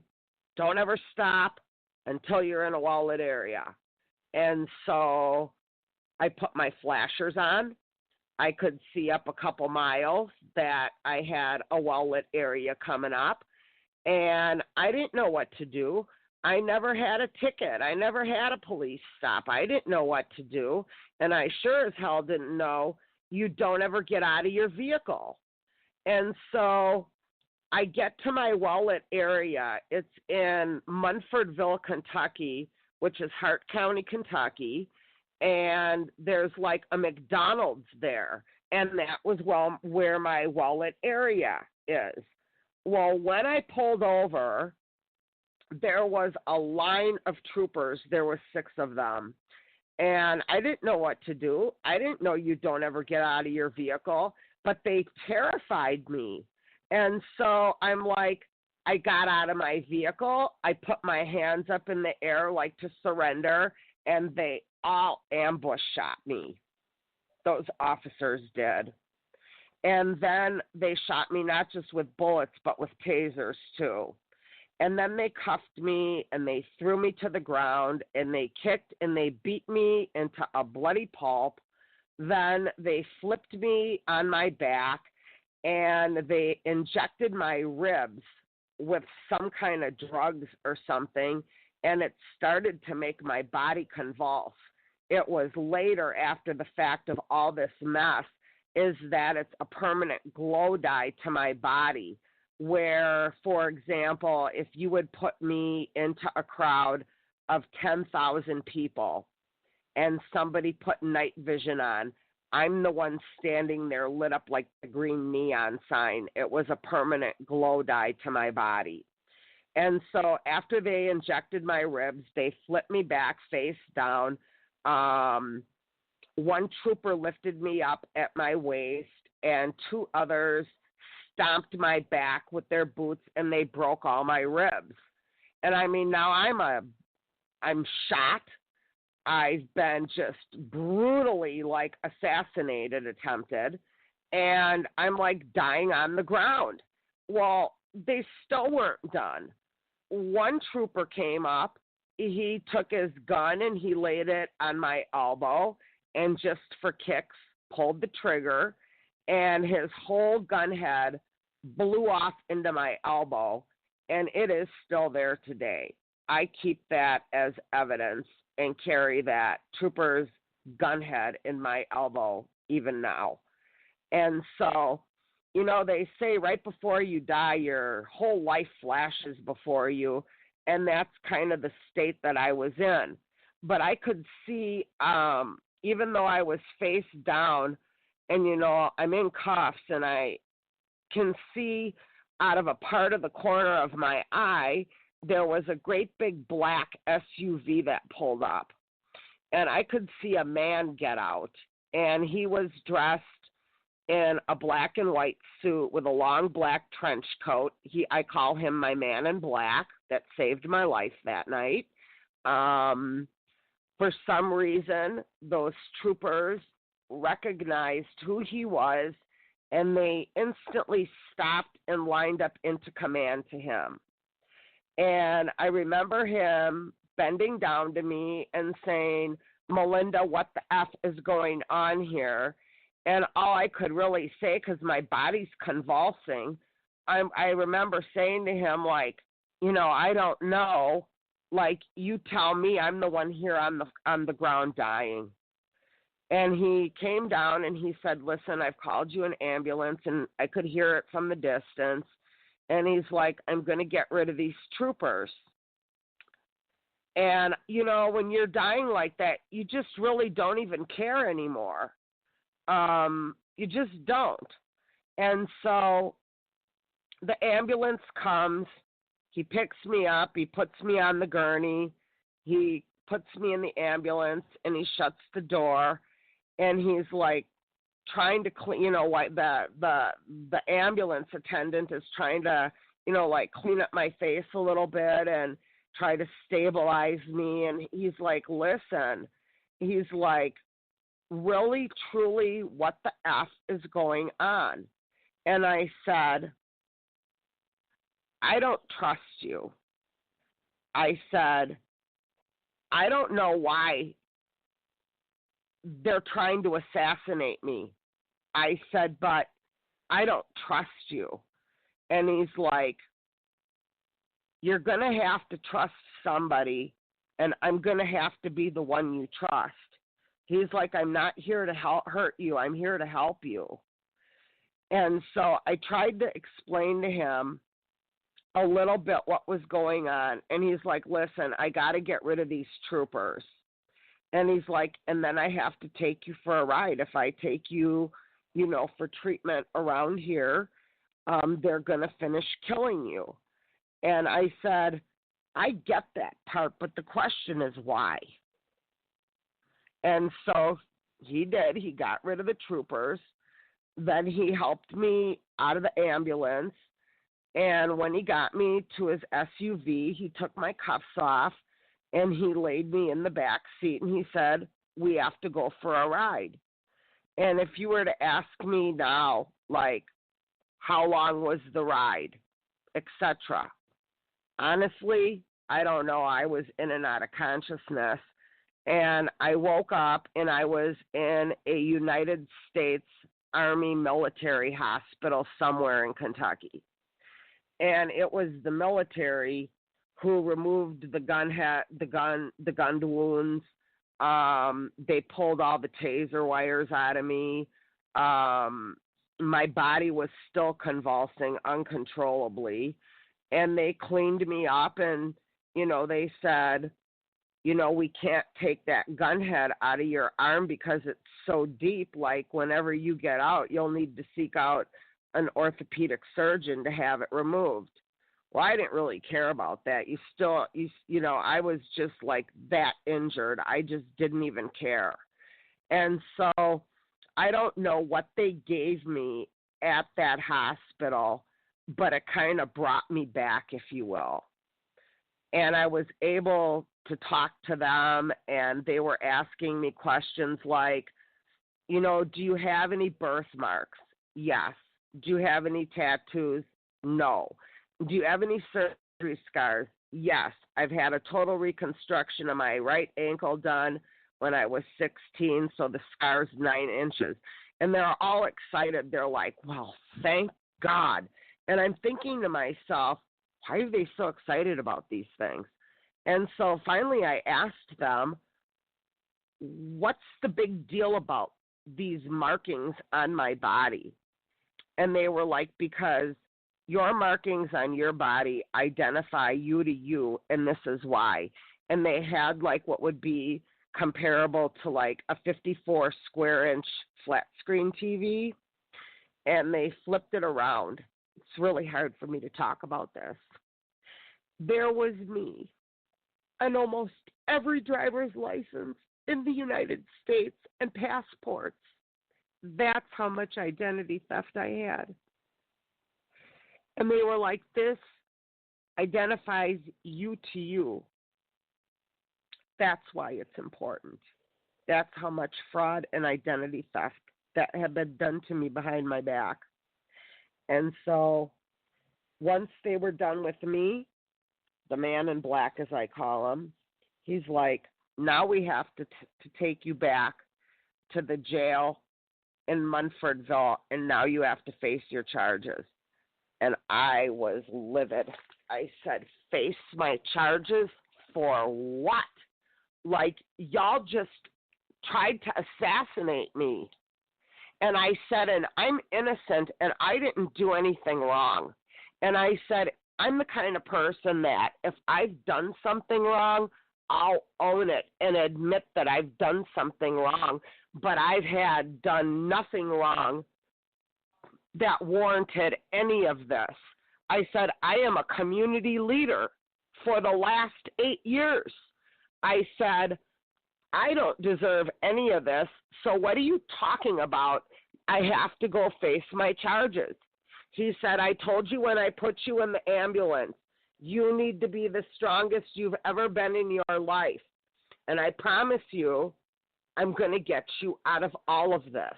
don't ever stop until you're in a well-lit area. And so I put my flashers on. I could see up a couple miles that I had a well-lit area coming up, and I didn't know what to do. I never had a ticket. I never had a police stop. I didn't know what to do, and I sure as hell didn't know you don't ever get out of your vehicle. And so I get to my well-lit area. It's in Munfordville, Kentucky, which is Hart County, Kentucky. And there's like a McDonald's there. and that was where my wallet area is. Well, when I pulled over, there was a line of troopers. There were 6 of them. And I didn't know what to do. I didn't know you don't ever get out of your vehicle, but they terrified me. And so I'm like, I got out of my vehicle. I put my hands up in the air like to surrender, and they all ambush shot me. Those officers did. And then they shot me not just with bullets, but with tasers too. And then they cuffed me, and they threw me to the ground, and they kicked and they beat me into a bloody pulp. Then they flipped me on my back, and they injected my ribs with some kind of drugs or something, and it started to make my body convulse. It was later, after the fact of all this mess, is that it's a permanent glow dye to my body, where, for example, if you would put me into a crowd of 10,000 people and somebody put night vision on, I'm the one standing there lit up like the green neon sign. It was a permanent glow dye to my body. And so after they injected my ribs, they flipped me back face down. One trooper lifted me up at my waist, and 2 others stomped my back with their boots, and they broke all my ribs. And I mean, now I'm shot. I've been just brutally like assassinated, attempted, and I'm like dying on the ground. Well, they still weren't done. One trooper came up. He took his gun and he laid it on my elbow, and just for kicks pulled the trigger, and his whole gun head blew off into my elbow, and it is still there today. I keep that as evidence and carry that trooper's gun head in my elbow even now. And so, you know, they say right before you die, your whole life flashes before you, and that's kind of the state that I was in. But I could see, even though I was face down, and, you know, I'm in cuffs, and I can see out of a part of the corner of my eye, there was a great big black SUV that pulled up. And I could see a man get out, and he was dressed in a black and white suit with a long black trench coat. I call him my man in black. That saved my life that night. For some reason, those troopers recognized who he was, and they instantly stopped and lined up into command to him. And I remember him bending down to me and saying, "Melinda, what the F is going on here?" And all I could really say, because my body's convulsing, I remember saying to him, like, you know, I don't know. Like, you tell me, I'm the one here on the ground dying. And he came down and he said, "Listen, I've called you an ambulance," and I could hear it from the distance. And he's like, "I'm going to get rid of these troopers." And, you know, when you're dying like that, you just really don't even care anymore. You just don't. And so the ambulance comes. He picks me up. He puts me on the gurney. He puts me in the ambulance, and he shuts the door. And he's like trying to clean, you know, like the ambulance attendant is trying to, you know, like clean up my face a little bit and try to stabilize me. And he's like, "Listen," he's like, "really, truly, what the F is going on?" And I said, "I don't trust you." I said, "I don't know why they're trying to assassinate me." I said, "But I don't trust you." And he's like, "You're going to have to trust somebody, and I'm going to have to be the one you trust." He's like, "I'm not here to hurt you. I'm here to help you." And so I tried to explain to him a little bit what was going on. And he's like, "Listen, I got to get rid of these troopers." And he's like, "And then I have to take you for a ride. If I take you, for treatment around here, they're going to finish killing you. And I said, I get that part, but the question is why? And so he did. He got rid of the troopers. Then he helped me out of the ambulance. And when he got me to his SUV, he took my cuffs off and he laid me in the back seat and he said, we have to go for a ride. And if you were to ask me now, like, how long was the ride, etc., honestly, I don't know. I was in and out of consciousness. And I woke up and I was in a United States Army military hospital somewhere in Kentucky. And it was the military who removed the gun wounds. They pulled all the taser wires out of me. My body was still convulsing uncontrollably. And they cleaned me up and, they said, we can't take that gun head out of your arm because it's so deep. Like, whenever you get out, you'll need to seek out an orthopedic surgeon to have it removed. Well, I didn't really care about that. I was just like that injured. I just didn't even care. And so I don't know what they gave me at that hospital, but it kind of brought me back, if you will. And I was able to talk to them, and they were asking me questions like, do you have any birthmarks? Yes. Do you have any tattoos? No. Do you have any surgery scars? Yes. I've had a total reconstruction of my right ankle done when I was 16, so the scar's 9 inches. And they're all excited. They're like, well, thank God. And I'm thinking to myself, why are they so excited about these things? And so finally I asked them, what's the big deal about these markings on my body? And they were like, because your markings on your body identify you to you, and this is why. And they had like what would be comparable to like a 54 square inch flat screen TV, and they flipped it around. It's really hard for me to talk about this. There was me on almost every driver's license in the United States and passports. That's how much identity theft I had. And they were like, this identifies you to you. That's why it's important. That's how much fraud and identity theft that had been done to me behind my back. And so once they were done with me, the man in black, as I call him, he's like, now we have to take you back to the jail in Munfordville, and now you have to face your charges. And I was livid. I said, face my charges for what? Like, y'all just tried to assassinate me. And I said, and I'm innocent, and I didn't do anything wrong. And I said, I'm the kind of person that if I've done something wrong, I'll own it and admit that I've done something wrong. But I've had done nothing wrong that warranted any of this. I said, I am a community leader for the last 8 years. I said, I don't deserve any of this, so what are you talking about? I have to go face my charges. He said, I told you when I put you in the ambulance, you need to be the strongest you've ever been in your life. And I promise you, I'm going to get you out of all of this.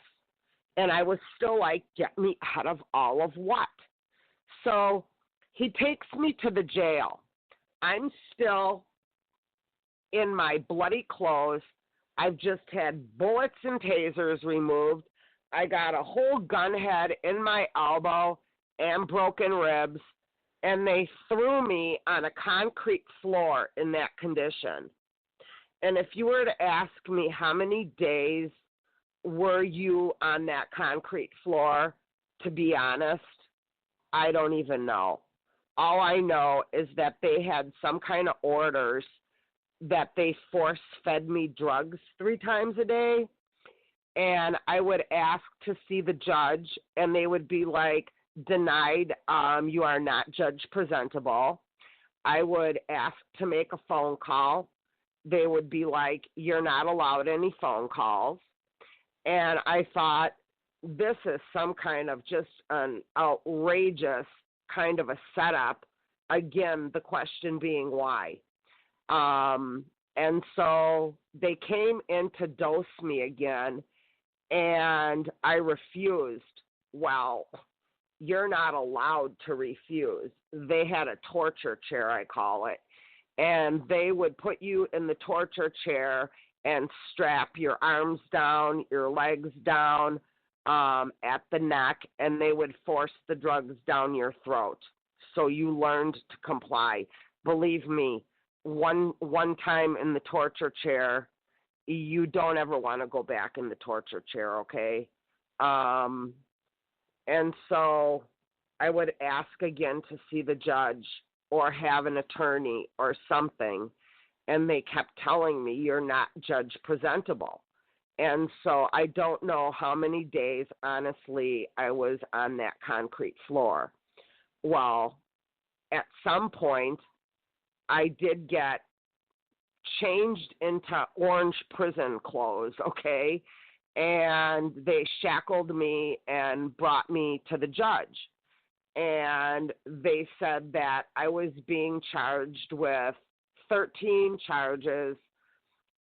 And I was still like, get me out of all of what? So he takes me to the jail. I'm still in my bloody clothes. I've just had bullets and tasers removed. I got a whole gun head in my elbow and broken ribs, and they threw me on a concrete floor in that condition. And if you were to ask me how many days were you on that concrete floor, to be honest, I don't even know. All I know is that they had some kind of orders that they force-fed me drugs 3 times a day. and I would ask to see the judge, and they would be like, denied, you are not judge presentable. I would ask to make a phone call. They would be like, you're not allowed any phone calls. And I thought, this is some kind of just an outrageous kind of a setup. Again, the question being why. And so they came in to dose me again, and I refused. Well, you're not allowed to refuse. They had a torture chair, I call it, and they would put you in the torture chair and strap your arms down, your legs down at the neck, and they would force the drugs down your throat. So you learned to comply. Believe me, one time in the torture chair, you don't ever want to go back in the torture chair, okay? And so I would ask again to see the judge or have an attorney or something, and they kept telling me, you're not judge presentable. And so I don't know how many days, honestly, I was on that concrete floor. Well, at some point, I did get changed into orange prison clothes, okay? And they shackled me and brought me to the judge. And they said that I was being charged with 13 charges.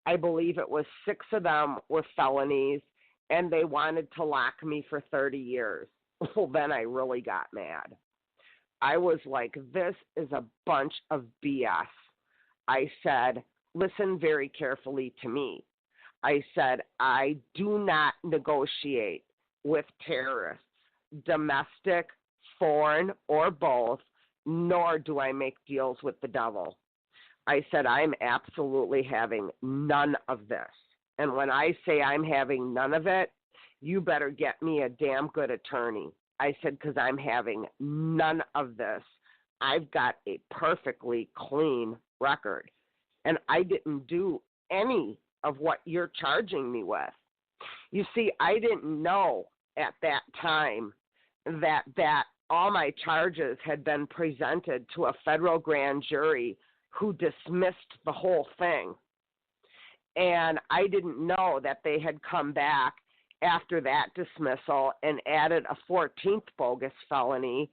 I believe it was 6 of them were felonies, and they wanted to lock me for 30 years. Well, then I really got mad. I was like, this is a bunch of BS. I said, listen very carefully to me. I said, I do not negotiate with terrorists, domestic, foreign, or both, nor do I make deals with the devil. I said, I'm absolutely having none of this. And when I say I'm having none of it, you better get me a damn good attorney. I said, because I'm having none of this. I've got a perfectly clean record, and I didn't do any of what you're charging me with. You see, I didn't know at that time that all my charges had been presented to a federal grand jury who dismissed the whole thing. And I didn't know that they had come back after that dismissal and added a 14th bogus felony,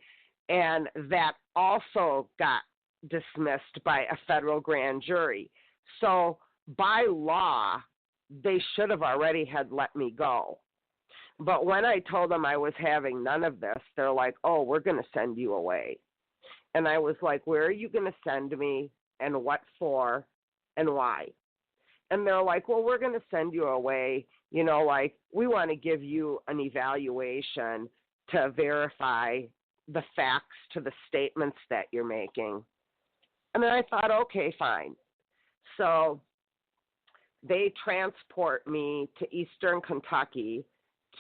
and that also got dismissed by a federal grand jury. So by law, they should have already had let me go. But when I told them I was having none of this, they're like, oh, we're going to send you away. And I was like, where are you going to send me, and what for, and why? And they're like, well, we're going to send you away. You know, like, we want to give you an evaluation to verify the facts to the statements that you're making. And then I thought, okay, fine. So they transport me to Eastern Kentucky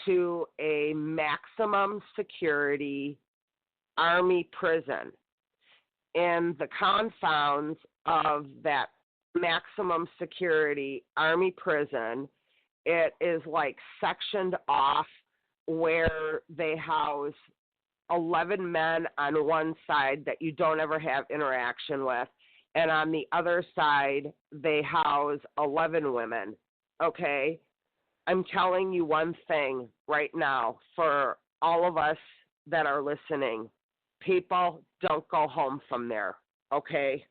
to a maximum security Army prison. In the confounds of that maximum security Army prison, it is like sectioned off where they house 11 men on one side that you don't ever have interaction with, and on the other side they house 11 women, okay? I'm telling you one thing right now for all of us that are listening. People, don't go home from there, okay?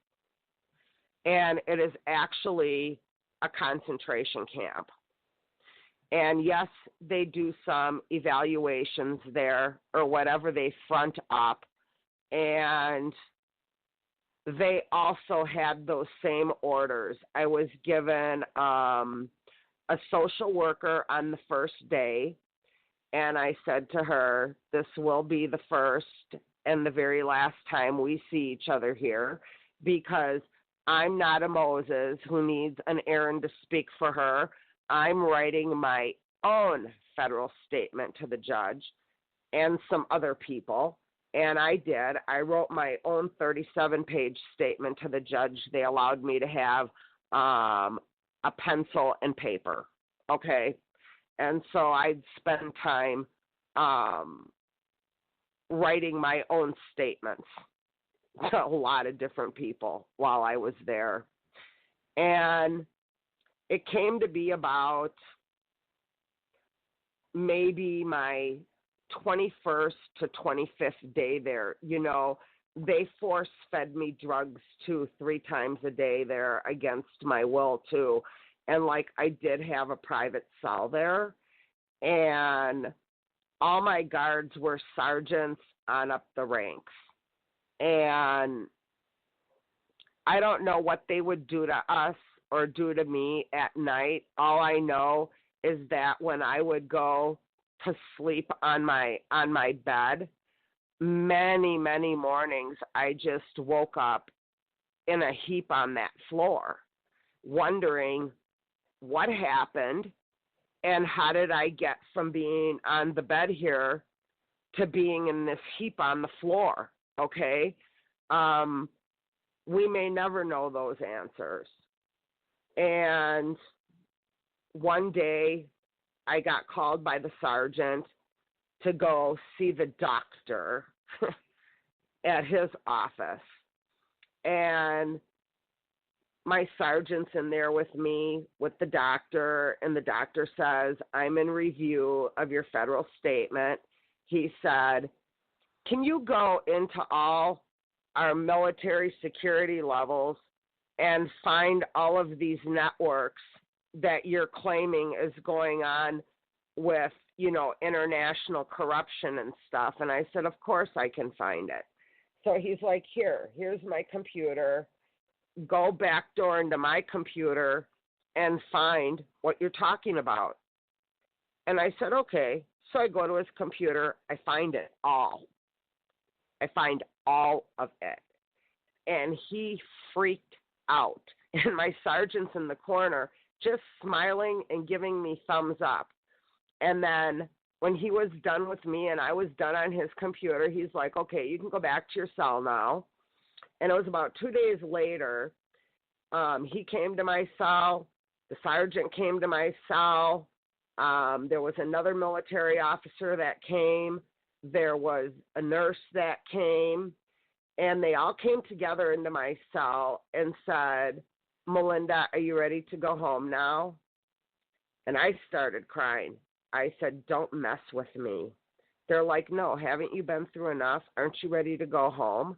And it is actually a concentration camp. And yes, they do some evaluations there or whatever they front up. And they also had those same orders. I was given a social worker on the first day, and I said to her, this will be the first and the very last time we see each other here, because I'm not a Moses who needs an Aaron to speak for her. I'm writing my own federal statement to the judge and some other people, and I did. I wrote my own 37-page statement to the judge. They allowed me to have a pencil and paper, okay? And so I'd spend time writing my own statements to a lot of different people while I was there. And it came to be about maybe my 21st to 25th day there. You know, they force-fed me drugs 2-3 times a day there against my will, too. And, like, I did have a private cell there. And all my guards were sergeants on up the ranks. And I don't know what they would do to us or do to me at night. All I know is that when I would go to sleep on my bed, many, many mornings I just woke up in a heap on that floor, wondering what happened and how did I get from being on the bed here to being in this heap on the floor, okay? We may never know those answers. And one day I got called by the sergeant to go see the doctor at his office. And my sergeant's in there with me with the doctor, and the doctor says, I'm in review of your federal statement. He said, can you go into all our military security levels and find all of these networks that you're claiming is going on with, you know, international corruption and stuff? And I said, of course I can find it. So he's like, here's my computer. Go backdoor into my computer and find what you're talking about. And I said, okay. So I go to his computer. I find it all. I find all of it. And he freaked out. And my sergeant's in the corner just smiling and giving me thumbs up. And then when he was done with me and I was done on his computer, he's like, okay, you can go back to your cell now. And it was about 2 days later, he came to my cell. The sergeant came to my cell. There was another military officer that came. There was a nurse that came. And they all came together into my cell and said, Melinda, are you ready to go home now? And I started crying. I said, don't mess with me. They're like, no, haven't you been through enough? Aren't you ready to go home?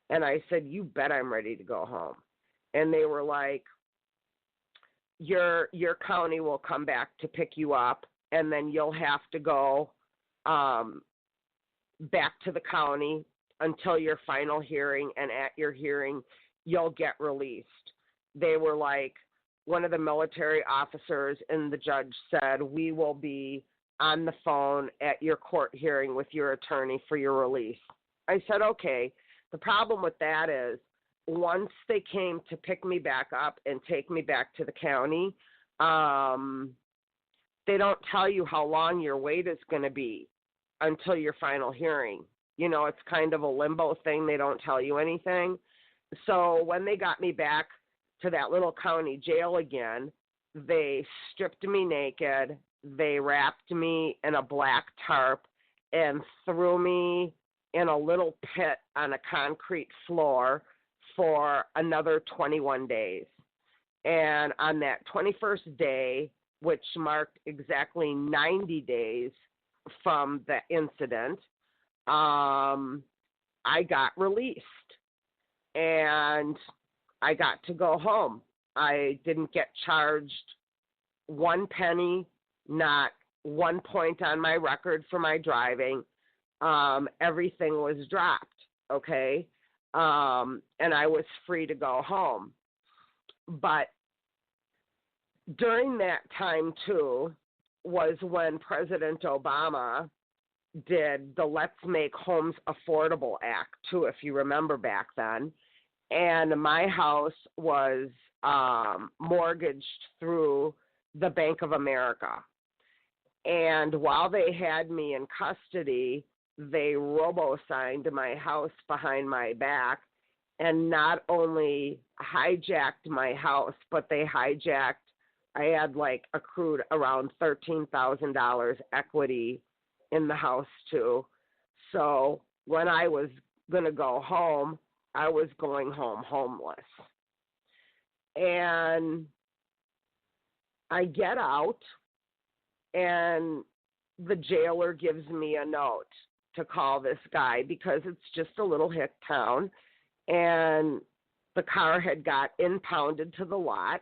And I said, you bet I'm ready to go home. And they were like, your county will come back to pick you up, and then you'll have to go back to the county until your final hearing, and at your hearing, you'll get released. They were like, one of the military officers and the judge said, we will be on the phone at your court hearing with your attorney for your release. I said, okay. The problem with that is once they came to pick me back up and take me back to the county, they don't tell you how long your wait is going to be until your final hearing. You know, it's kind of a limbo thing. They don't tell you anything. So when they got me back to that little county jail again, they stripped me naked. They wrapped me in a black tarp and threw me in a little pit on a concrete floor for another 21 days. And on that 21st day, which marked exactly 90 days from the incident, I got released. And I got to go home. I didn't get charged one penny, not 1 point on my record for my driving. Everything was dropped, okay? And I was free to go home. But during that time, too, was when President Obama did the Let's Make Homes Affordable Act, too, if you remember back then. And my house was mortgaged through the Bank of America. And while they had me in custody, they robo-signed my house behind my back and not only hijacked my house, but they hijacked I had like accrued around $13,000 equity in the house too. So when I was going to go home, I was going home homeless. And I get out, and the jailer gives me a note to call this guy because it's just a little hick town, and the car had got impounded to the lot,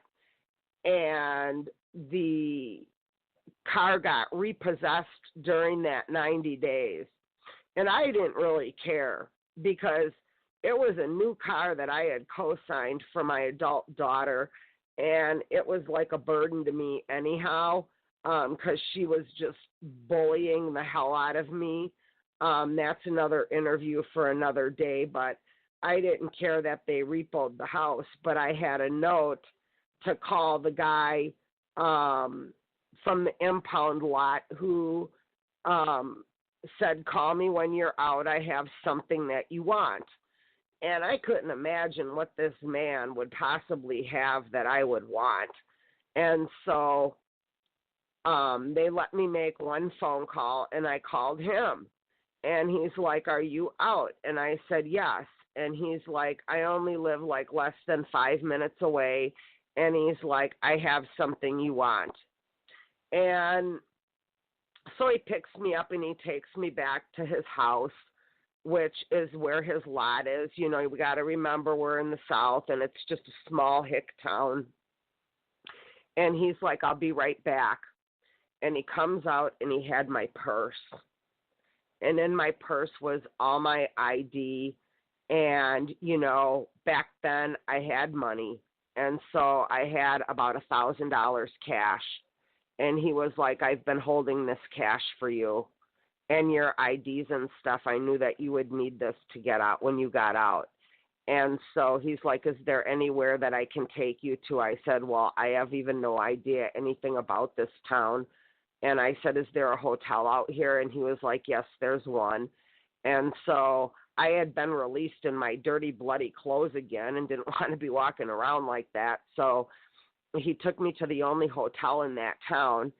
and the car got repossessed during that 90 days. And I didn't really care because it was a new car that I had co-signed for my adult daughter, and it was like a burden to me anyhow, because she was just bullying the hell out of me. That's another interview for another day, but I didn't care that they repoed the house, but I had a note to call the guy from the impound lot who said, call me when you're out. I have something that you want. And I couldn't imagine what this man would possibly have that I would want. And so they let me make one phone call, and I called him. And he's like, are you out? And I said, yes. And he's like, I only live like less than 5 minutes away. And he's like, I have something you want. And so he picks me up and he takes me back to his house, which is where his lot is. You know, we got to remember we're in the South, and it's just a small hick town. And he's like, I'll be right back. And he comes out, and he had my purse. And in my purse was all my ID. And, you know, back then I had money. And so I had about $1,000 cash. And he was like, I've been holding this cash for you and your IDs and stuff. I knew that you would need this to get out when you got out. And so he's like, is there anywhere that I can take you to? I said, well, I have even no idea anything about this town. And I said, is there a hotel out here? And he was like, yes, there's one. And so I had been released in my dirty, bloody clothes again and didn't want to be walking around like that. So he took me to the only hotel in that town,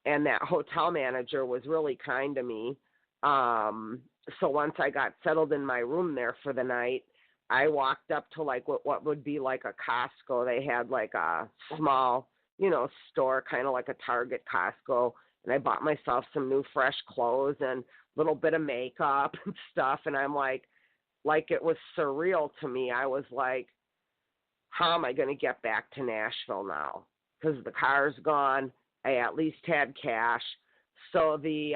and that hotel manager was really kind to me. So once I got settled in my room there for the night, I walked up to like what would be like a Costco. They had like a small, you know, store, kind of like a Target Costco. And I bought myself some new fresh clothes and a little bit of makeup and stuff. And I'm like it was surreal to me. I was like, how am I going to get back to Nashville now? Because the car's gone. I at least had cash. So the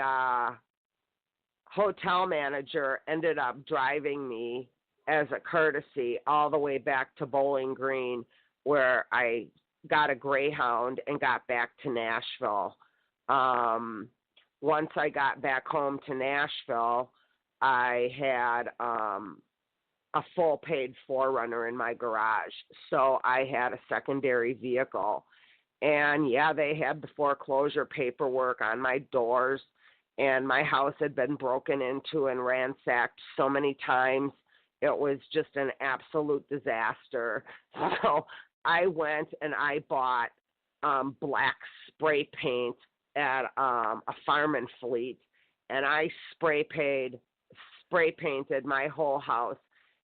hotel manager ended up driving me as a courtesy all the way back to Bowling Green, where I got a Greyhound and got back to Nashville. Once I got back home to Nashville, I had a full paid 4Runner in my garage. So I had a secondary vehicle. And yeah, they had the foreclosure paperwork on my doors, and my house had been broken into and ransacked so many times. It was just an absolute disaster. So I went and I bought black spray paint at a Farm and Fleet, and I spray painted my whole house.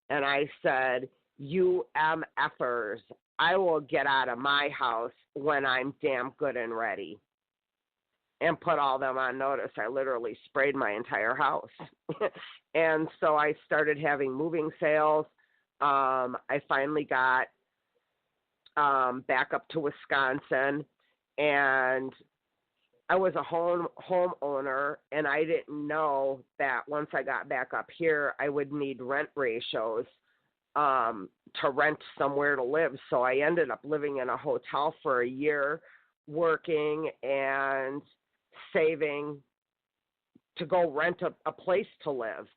And I said, you MFers, I will get out of my house when I'm damn good and ready. And put all them on notice. I literally sprayed my entire house. And so I started having moving sales. I finally got back up to Wisconsin, and I was a homeowner, and I didn't know that once I got back up here, I would need rent ratios to rent somewhere to live. So I ended up living in a hotel for a year, working and saving to go rent a place to live.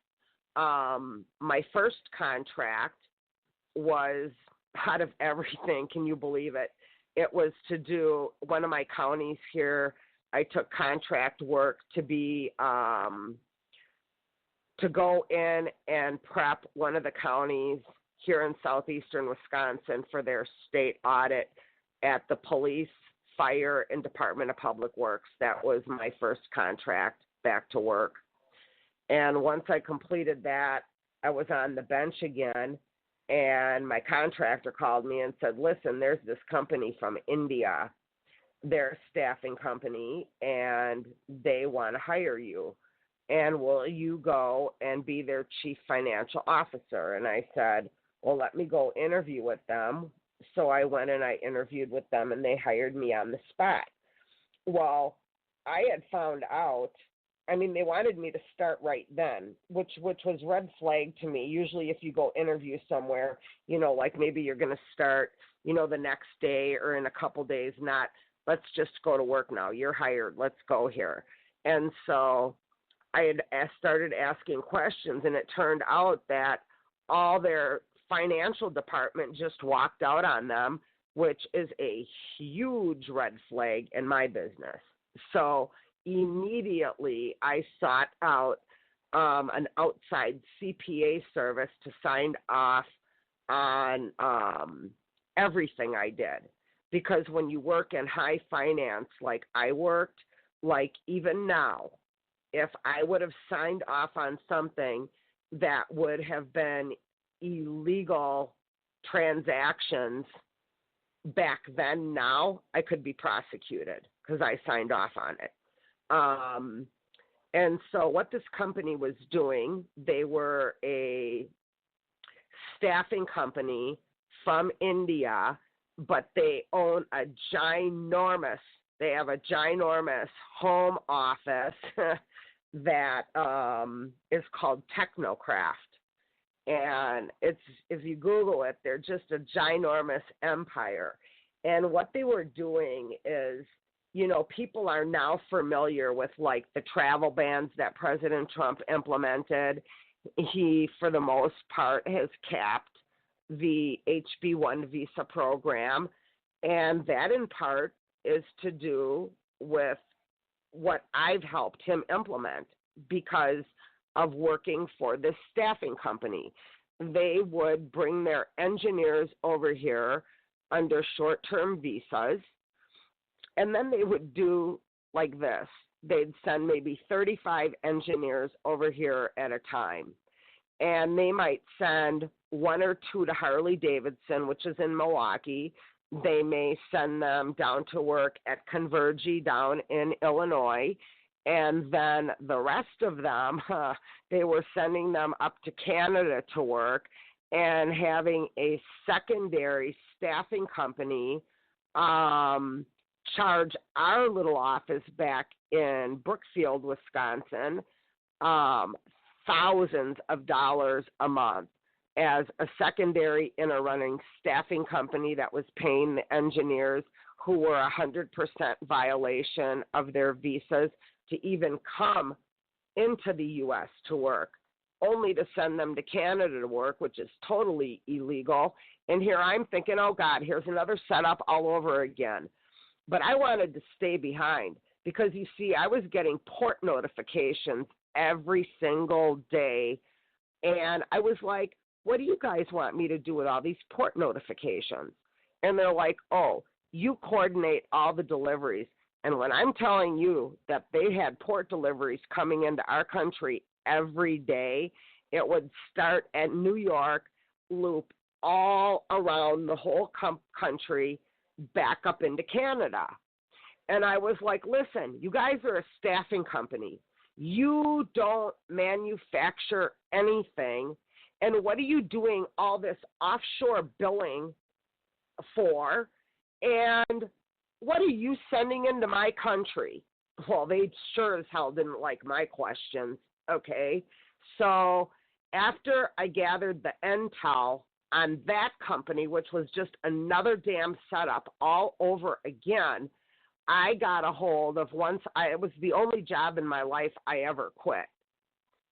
My first contract was, out of everything, can you believe it? It was to do one of my counties here. I took contract work to be to go in and prep one of the counties here in southeastern Wisconsin for their state audit at the police fire and Department of Public Works. That was my first contract back to work. And once I completed that, I was on the bench again, and my contractor called me and said, listen, there's this company from India. They're a staffing company, and they want to hire you. And will you go and be their chief financial officer? And I said, well, let me go interview with them. So I went and I interviewed with them, and they hired me on the spot. Well, I had found out, they wanted me to start right then, which was red flag to me. Usually if you go interview somewhere, like maybe you're going to start, the next day or in a couple days, not let's just go to work now. You're hired. Let's go here. And so I had started asking questions, and it turned out that all their financial department just walked out on them, which is a huge red flag in my business. So immediately I sought out an outside CPA service to sign off on everything I did. Because when you work in high finance like I worked, like even now, if I would have signed off on something that would have been illegal transactions back then, now I could be prosecuted because I signed off on it. And so what this company was doing, they were a staffing company from India, but they own they have a ginormous home office that is called Technocraft. And it's, if you Google it, they're just a ginormous empire. And what they were doing is, people are now familiar with like the travel bans that President Trump implemented. He, for the most part, has capped the HB1 visa program. And that in part is to do with what I've helped him implement because of working for this staffing company. They would bring their engineers over here under short-term visas, and then they would do like this. They'd send maybe 35 engineers over here at a time, and they might send one or two to Harley-Davidson, which is in Milwaukee. They may send them down to work at Convergy down in Illinois, and then the rest of them, they were sending them up to Canada to work and having a secondary staffing company charge our little office back in Brookfield, Wisconsin, thousands of dollars a month as a secondary inter-running staffing company that was paying the engineers who were 100% violation of their visas to even come into the U.S. to work, only to send them to Canada to work, which is totally illegal. And here I'm thinking, oh, God, here's another setup all over again. But I wanted to stay behind because, you see, I was getting port notifications every single day. And I was like, what do you guys want me to do with all these port notifications? And they're like, oh, you coordinate all the deliveries. And when I'm telling you that they had port deliveries coming into our country every day, it would start at New York, loop all around the whole country, back up into Canada. And I was like, listen, you guys are a staffing company. You don't manufacture anything. And what are you doing all this offshore billing for? And what are you sending into my country? Well, they sure as hell didn't like my questions, okay? So after I gathered the intel on that company, which was just another damn setup all over again, I got a hold of it was the only job in my life I ever quit.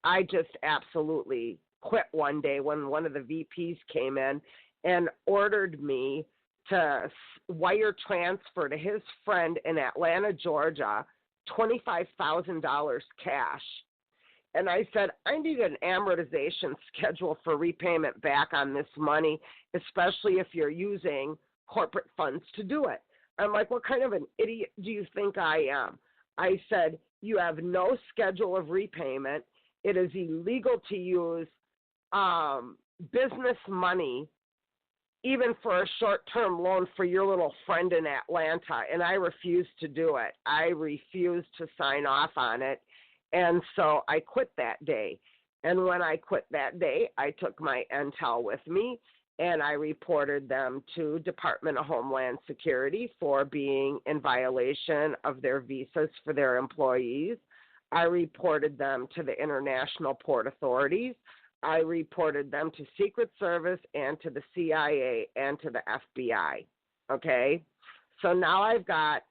I just absolutely quit one day when one of the VPs came in and ordered me to wire transfer to his friend in Atlanta, Georgia, $25,000 cash. And I said, I need an amortization schedule for repayment back on this money, especially if you're using corporate funds to do it. I'm like, what kind of an idiot do you think I am? I said, you have no schedule of repayment. It is illegal to use business money, even for a short-term loan for your little friend in Atlanta, and I refused to do it. I refused to sign off on it, and so I quit that day. And when I quit that day, I took my intel with me, and I reported them to Department of Homeland Security for being in violation of their visas for their employees. I reported them to the International Port Authorities. I reported them to Secret Service and to the CIA and to the FBI, okay? So now I've got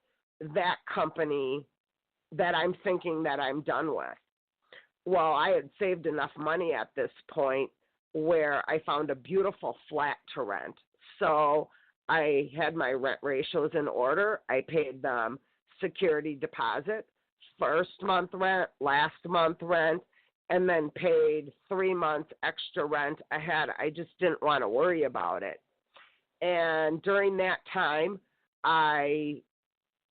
that company that I'm thinking that I'm done with. Well, I had saved enough money at this point where I found a beautiful flat to rent. So I had my rent ratios in order. I paid them security deposit, first month rent, last month rent, and then paid 3 months extra rent ahead. I just didn't want to worry about it. And during that time, I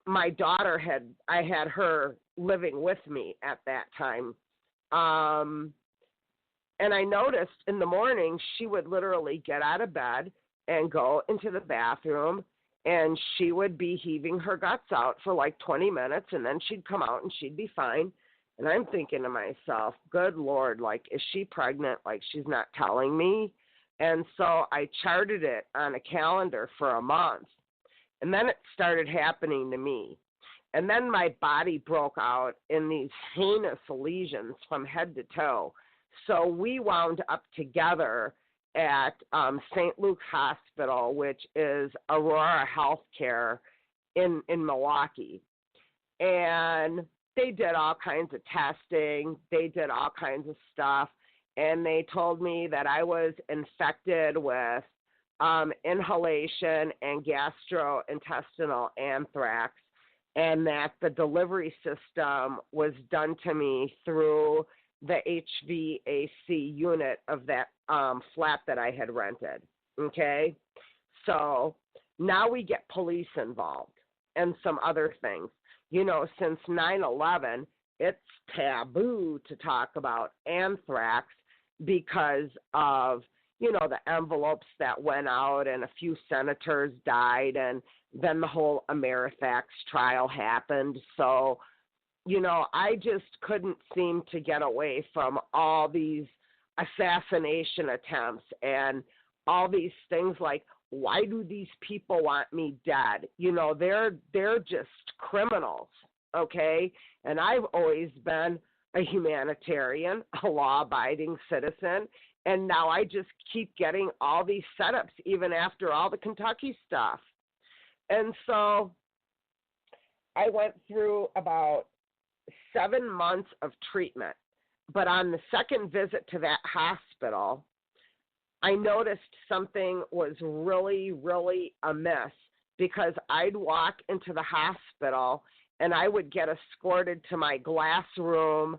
had her living with me at that time. And I noticed in the morning she would literally get out of bed and go into the bathroom, and she would be heaving her guts out for like 20 minutes, and then she'd come out and she'd be fine. And I'm thinking to myself, good Lord, like, is she pregnant? Like, she's not telling me. And so I charted it on a calendar for a month. And then it started happening to me. And then my body broke out in these heinous lesions from head to toe. So we wound up together at St. Luke's Hospital, which is Aurora Healthcare in Milwaukee. And they did all kinds of testing. They did all kinds of stuff. And they told me that I was infected with inhalation and gastrointestinal anthrax, and that the delivery system was done to me through the HVAC unit of that flat that I had rented, okay? So now we get police involved and some other things. You know, since 9/11, it's taboo to talk about anthrax because of, you know, the envelopes that went out and a few senators died, and then the whole Amerifax trial happened. So, you know, I just couldn't seem to get away from all these assassination attempts and all these things like, why do these people want me dead? You know, they're just criminals, okay? And I've always been a humanitarian, a law-abiding citizen, and now I just keep getting all these setups, even after all the Kentucky stuff. And so I went through about 7 months of treatment. But on the second visit to that hospital, I noticed something was really, really amiss, because I'd walk into the hospital and I would get escorted to my glass room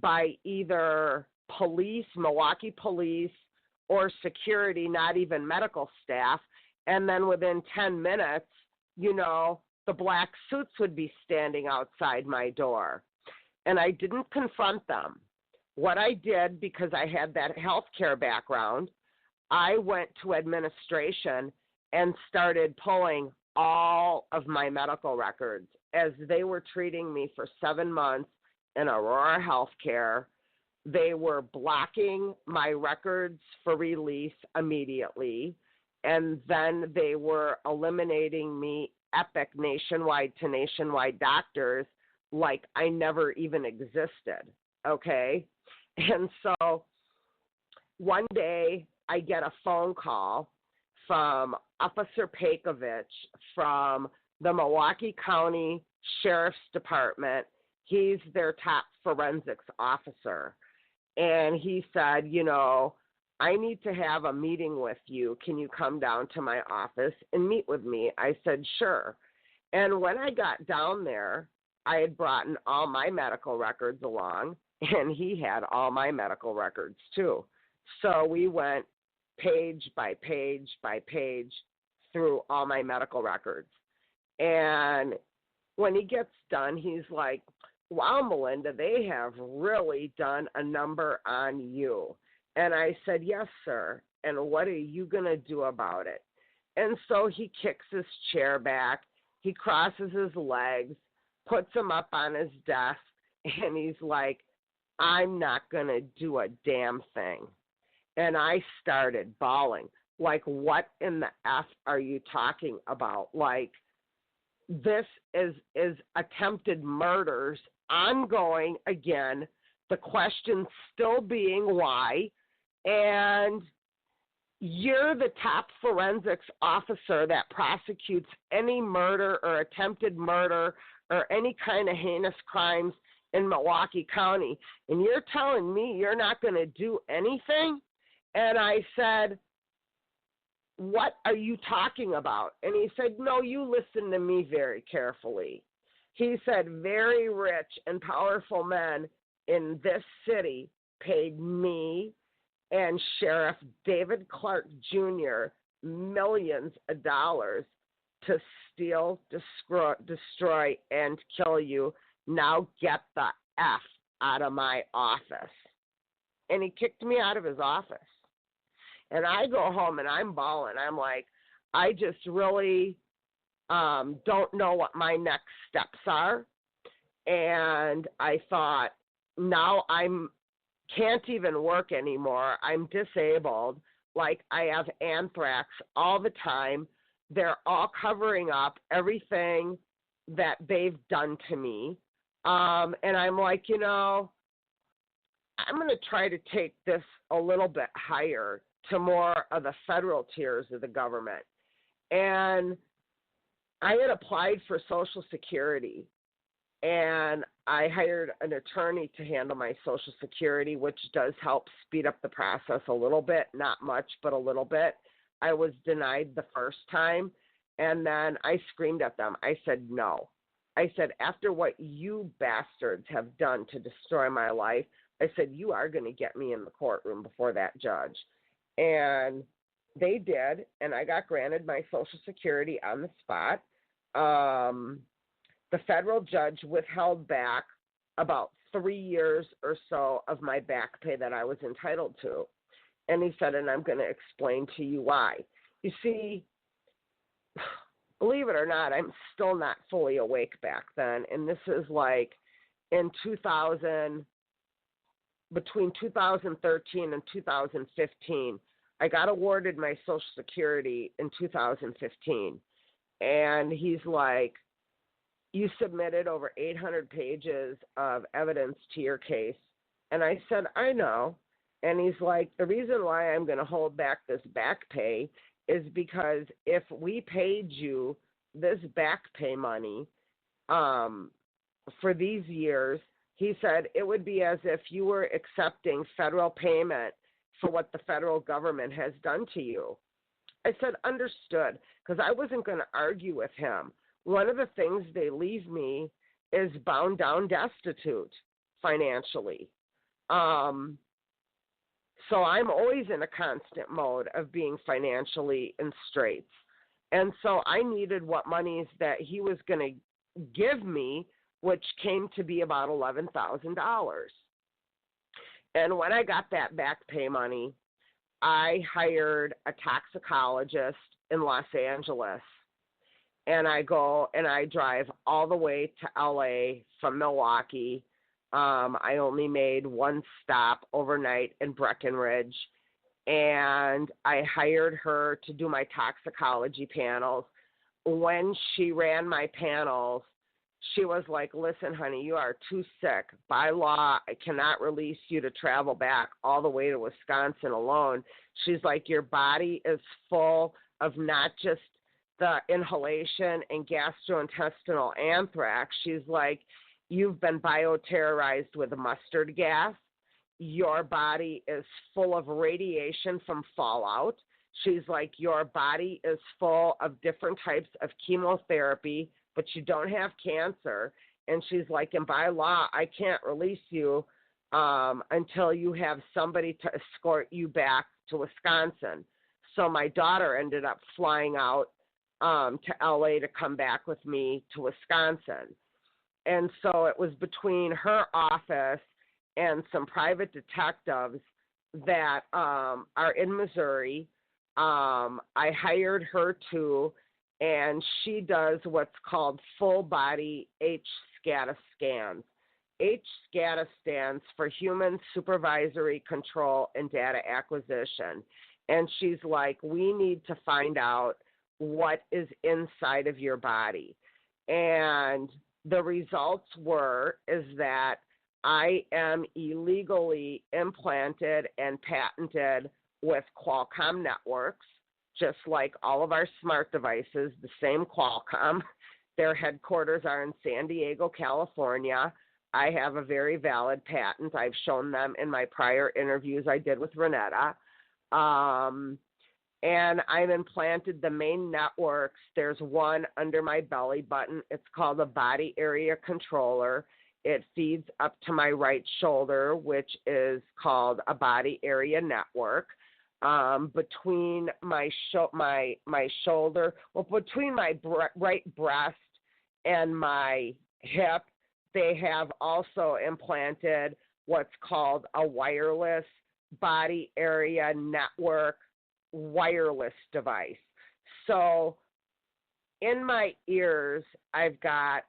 by either police, Milwaukee police, or security, not even medical staff. And then within 10 minutes, you know, the black suits would be standing outside my door. And I didn't confront them. What I did, because I had that healthcare background, I went to administration and started pulling all of my medical records, as they were treating me for 7 months in Aurora Healthcare. They were blocking my records for release immediately, and then they were eliminating me epic nationwide to nationwide doctors like I never even existed, okay? And so one day I get a phone call from Officer Pakovich from the Milwaukee County Sheriff's Department. He's their top forensics officer. And he said, you know, I need to have a meeting with you. Can you come down to my office and meet with me? I said, sure. And when I got down there, I had brought in all my medical records along, and he had all my medical records too. So we went page by page by page through all my medical records. And when he gets done, he's like, wow, Melinda, they have really done a number on you. And I said, yes, sir. And what are you going to do about it? And so he kicks his chair back. He crosses his legs, puts them up on his desk, and he's like, I'm not going to do a damn thing. And I started bawling. Like, what in the F are you talking about? Like, this is attempted murders ongoing again, the question still being why, and you're the top forensics officer that prosecutes any murder or attempted murder or any kind of heinous crimes in Milwaukee County, and you're telling me you're not going to do anything? And I said, what are you talking about? And he said, no, you listen to me very carefully. He said, very rich and powerful men in this city paid me and Sheriff David Clark Jr. millions of dollars to steal, destroy, and kill you. Now get the F out of my office. And he kicked me out of his office. And I go home and I'm bawling. I'm like, I just really don't know what my next steps are. And I thought, now can't even work anymore. I'm disabled. Like, I have anthrax all the time. They're all covering up everything that they've done to me. And I'm like, I'm going to try to take this a little bit higher to more of the federal tiers of the government. And I had applied for Social Security, and I hired an attorney to handle my Social Security, which does help speed up the process a little bit, not much, but a little bit. I was denied the first time, and then I screamed at them. I said, no. I said, after what you bastards have done to destroy my life, I said, you are going to get me in the courtroom before that judge. And they did, and I got granted my Social Security on the spot. The federal judge withheld back about 3 years or so of my back pay that I was entitled to. And he said, and I'm going to explain to you why. You see, believe it or not, I'm still not fully awake back then. And this is like in between 2013 and 2015, I got awarded my Social Security in 2015. And he's like, you submitted over 800 pages of evidence to your case. And I said, I know. And he's like, the reason why I'm going to hold back this back pay is because if we paid you this back pay money for these years, he said it would be as if you were accepting federal payment for what the federal government has done to you. I said, understood, because I wasn't going to argue with him. One of the things they leave me is bound down destitute financially. So I'm always in a constant mode of being financially in straits. And so I needed what monies that he was going to give me, which came to be about $11,000. And when I got that back pay money, I hired a toxicologist in Los Angeles. And I go and I drive all the way to LA from Milwaukee. I only made one stop overnight in Breckenridge. And I hired her to do my toxicology panels. When she ran my panels, she was like, listen, honey, you are too sick. By law, I cannot release you to travel back all the way to Wisconsin alone. She's like, your body is full of not just the inhalation and gastrointestinal anthrax. She's like, you've been bioterrorized with mustard gas. Your body is full of radiation from fallout. She's like, your body is full of different types of chemotherapy, but you don't have cancer. And she's like, and by law, I can't release you until you have somebody to escort you back to Wisconsin. So my daughter ended up flying out to LA to come back with me to Wisconsin. And so it was between her office and some private detectives that are in Missouri. I hired her too, and she does what's called full body H-SCADA scans. H-SCADA stands for Human Supervisory Control and Data Acquisition. And she's like, we need to find out what is inside of your body. And the results is that I am illegally implanted and patented with Qualcomm networks, just like all of our smart devices, the same Qualcomm. Their headquarters are in San Diego, California. I have a very valid patent. I've shown them in my prior interviews I did with Renetta. And I've implanted the main networks. There's one under my belly button. It's called a body area controller. It feeds up to my right shoulder, which is called a body area network. Between my shoulder, between my right breast and my hip, they have also implanted what's called a wireless body area network wireless device. So in my ears, I've got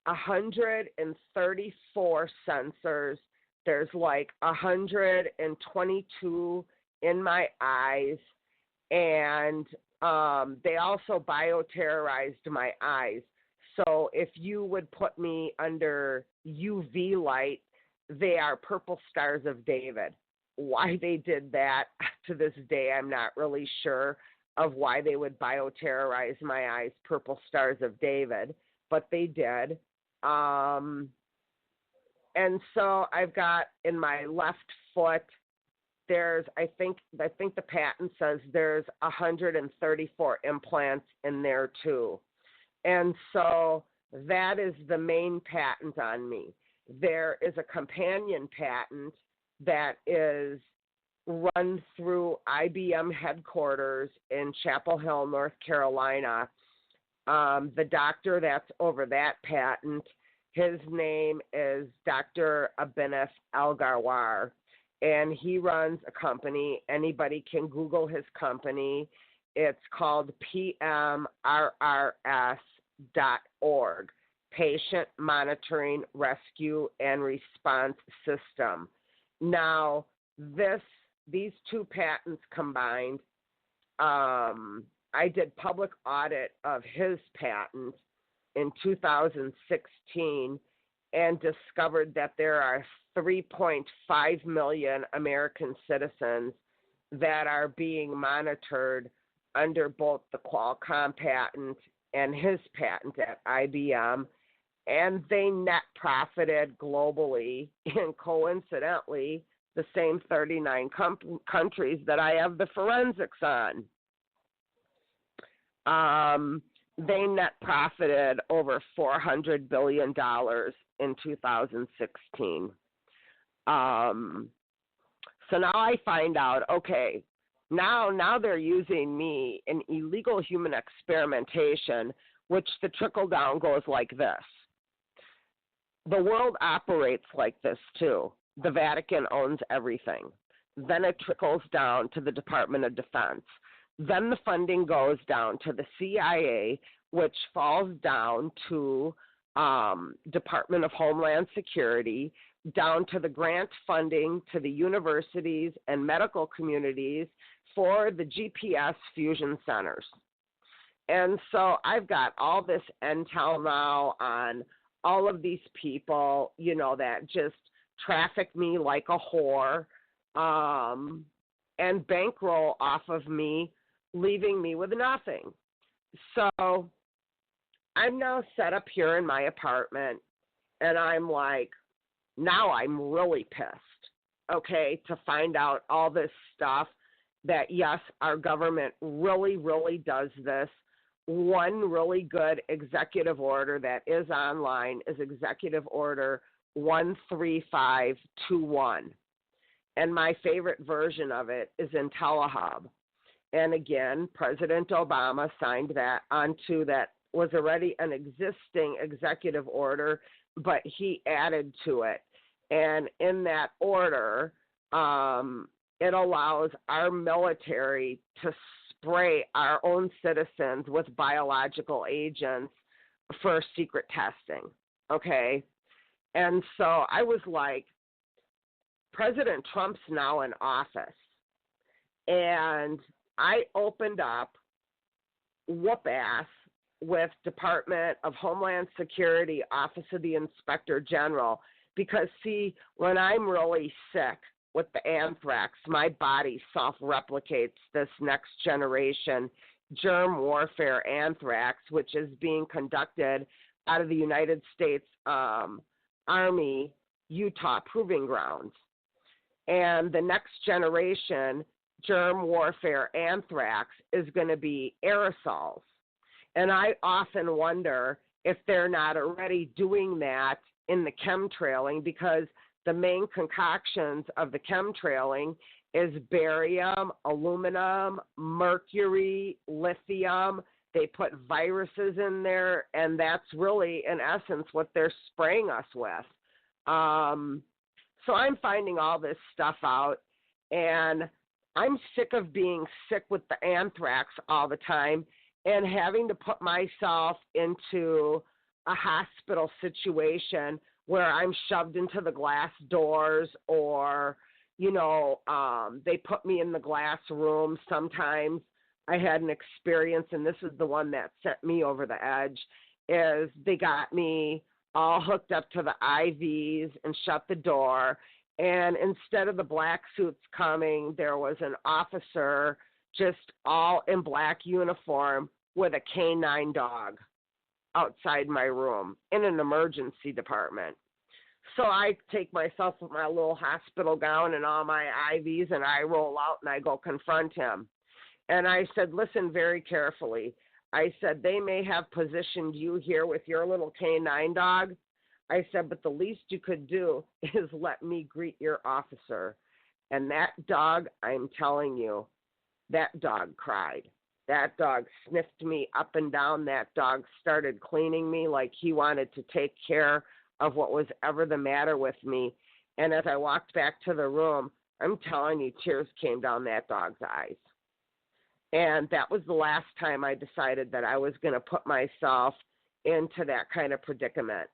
134 sensors. There's like 122 in my eyes, and they also bioterrorized my eyes. So if you would put me under UV light, they are purple stars of David. Why they did that, to this day, I'm not really sure of why they would bioterrorize my eyes purple stars of David, but they did. And so I've got in my left foot, I think the patent says there's 134 implants in there too. And so that is the main patent on me. There is a companion patent that is run through IBM headquarters in Chapel Hill, North Carolina. The doctor that's over that patent, his name is Dr. Abinaf Algarwar, and he runs a company. Anybody can Google his company. It's called PMRRS.org, Patient Monitoring, Rescue, and Response System. Now, these two patents combined, I did public audit of his patent in 2016 and discovered that there are 3.5 million American citizens that are being monitored under both the Qualcomm patent and his patent at IBM, and they net profited globally, and coincidentally, the same 39 countries that I have the forensics on. They net profited over $400 billion in 2016. So now I find out, okay, now they're using me in illegal human experimentation, which the trickle down goes like this. The world operates like this too. The Vatican owns everything. Then it trickles down to the Department of Defense. Then the funding goes down to the CIA, which falls down to Department of Homeland Security, down to the grant funding to the universities and medical communities for the GPS fusion centers. And so I've got all this intel now on all of these people, that just traffic me like a whore and bankroll off of me, leaving me with nothing. So I'm now set up here in my apartment, and I'm like, now I'm really pissed, okay, to find out all this stuff that, yes, our government really, really does this. One really good executive order that is online is Executive Order 13521. And my favorite version of it is in Telehub. And again, President Obama signed that onto that was already an existing executive order, but he added to it. And in that order, it allows our military to spray our own citizens with biological agents for secret testing, okay? And so I was like, President Trump's now in office. And I opened up whoop-ass with Department of Homeland Security, Office of the Inspector General, because, see, when I'm really sick with the anthrax, my body self-replicates this next generation germ warfare anthrax, which is being conducted out of the United States Army Utah Proving Grounds. And the next generation germ warfare anthrax is going to be aerosols. And I often wonder if they're not already doing that in the chemtrailing, because the main concoctions of the chemtrailing is barium, aluminum, mercury, lithium. They put viruses in there, and that's really, in essence, what they're spraying us with. So I'm finding all this stuff out, and I'm sick of being sick with the anthrax all the time and having to put myself into a hospital situation where I'm shoved into the glass doors, or, you know, they put me in the glass room. Sometimes I had an experience, and this is the one that sent me over the edge, is they got me all hooked up to the IVs and shut the door. And instead of the black suits coming, there was an officer just all in black uniform with a canine dog outside my room in an emergency department. So I take myself with my little hospital gown and all my IVs, and I roll out and I go confront him. And I said, listen very carefully. I said, they may have positioned you here with your little canine dog. I said, but the least you could do is let me greet your officer. And that dog, I'm telling you, that dog cried. That dog sniffed me up and down. That dog started cleaning me like he wanted to take care of what was ever the matter with me. And as I walked back to the room, I'm telling you, tears came down that dog's eyes. And that was the last time I decided that I was going to put myself into that kind of predicament.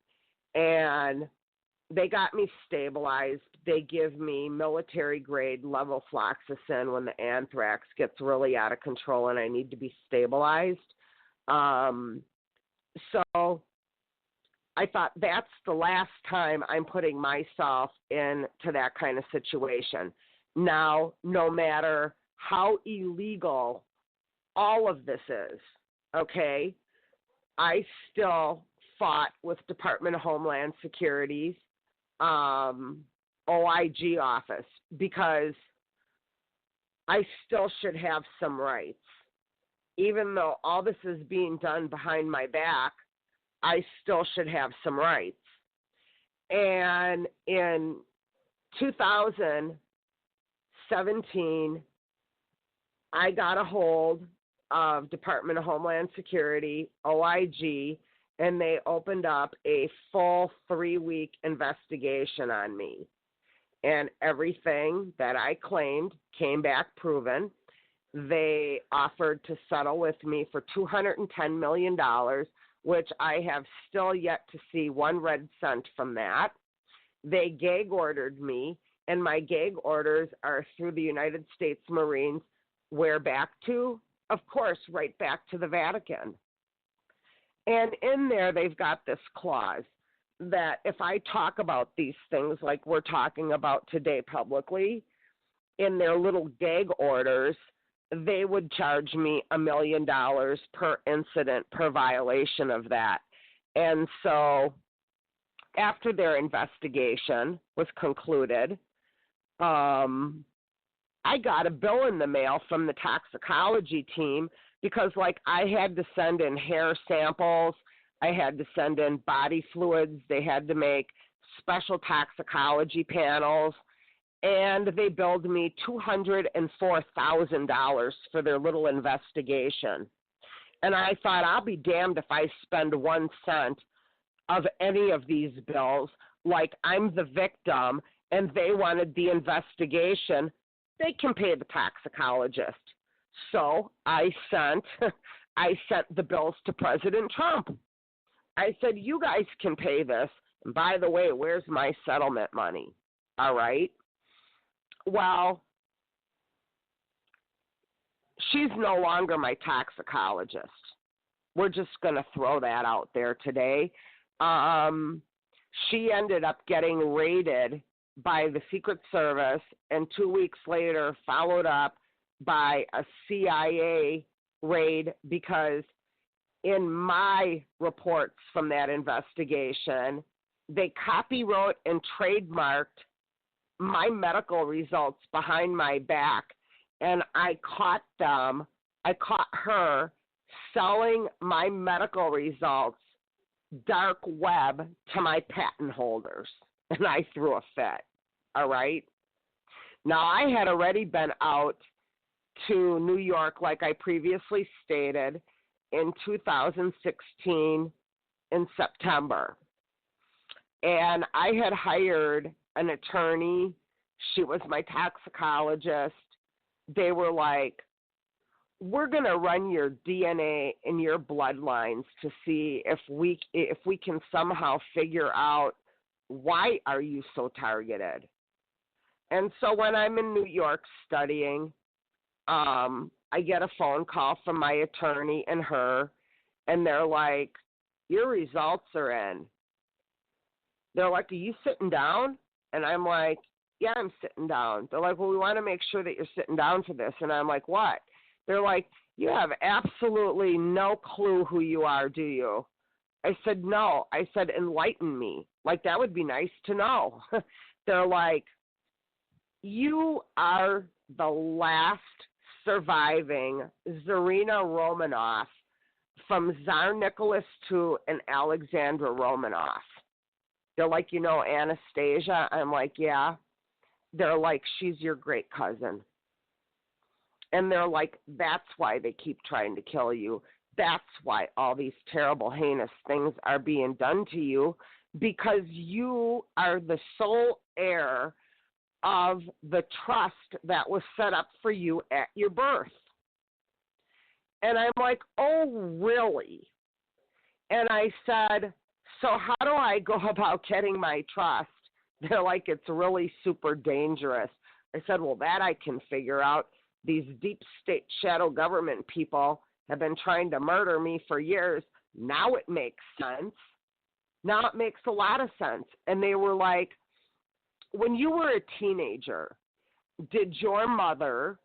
And they got me stabilized. They give me military-grade levofloxacin when the anthrax gets really out of control and I need to be stabilized. So I thought that's the last time I'm putting myself into that kind of situation. Now, no matter how illegal all of this is, okay, I still fought with Department of Homeland Security's OIG office because I still should have some rights. Even though all this is being done behind my back, I still should have some rights. And in 2017, I got a hold of Department of Homeland Security, OIG, and they opened up a full 3-week investigation on me. And everything that I claimed came back proven. They offered to settle with me for $210 million, which I have still yet to see one red cent from that. They gag ordered me, and my gag orders are through the United States Marines. Where back to? Of course, right back to the Vatican. And in there, they've got this clause that if I talk about these things like we're talking about today publicly, in their little gag orders, they would charge me $1 million per incident, per violation of that. And so after their investigation was concluded, I got a bill in the mail from the toxicology team because, like, I had to send in hair samples, I had to send in body fluids, they had to make special toxicology panels, and they billed me $204,000 for their little investigation. And I thought, I'll be damned if I spend 1 cent of any of these bills, like I'm the victim and they wanted the investigation. They can pay the toxicologist. So I sent the bills to President Trump. I said, you guys can pay this. And by the way, where's my settlement money? All right. Well, she's no longer my toxicologist. We're just going to throw that out there today. She ended up getting raided by the Secret Service, and 2 weeks later followed up by a CIA raid, because in my reports from that investigation, they copywrote and trademarked my medical results behind my back, and I caught her selling my medical results dark web to my patent holders, and I threw a fit. All right. Now, I had already been out to New York, like I previously stated, in 2016 in September, and I had hired an attorney. She was my toxicologist. They were like, we're going to run your DNA and your bloodlines to see if we can somehow figure out why are you so targeted. And so when I'm in New York studying, I get a phone call from my attorney and her, and they're like, your results are in. They're like, are you sitting down? And I'm like, yeah, I'm sitting down. They're like, well, we want to make sure that you're sitting down for this. And I'm like, what? They're like, you have absolutely no clue who you are, do you? I said, no. I said, enlighten me. Like, that would be nice to know. They're like, you are the last surviving Tsarina Romanov from Tsar Nicholas II and Alexandra Romanov. They're like, you know Anastasia? I'm like, yeah. They're like, she's your great cousin. And they're like, that's why they keep trying to kill you. That's why all these terrible, heinous things are being done to you, because you are the sole heir of the trust that was set up for you at your birth. And I'm like, oh, really? And I said, so how do I go about getting my trust? They're like, it's really super dangerous. I said, well, that I can figure out. These deep state shadow government people have been trying to murder me for years. Now it makes sense. Now it makes a lot of sense. And they were like, when you were a teenager, did your mother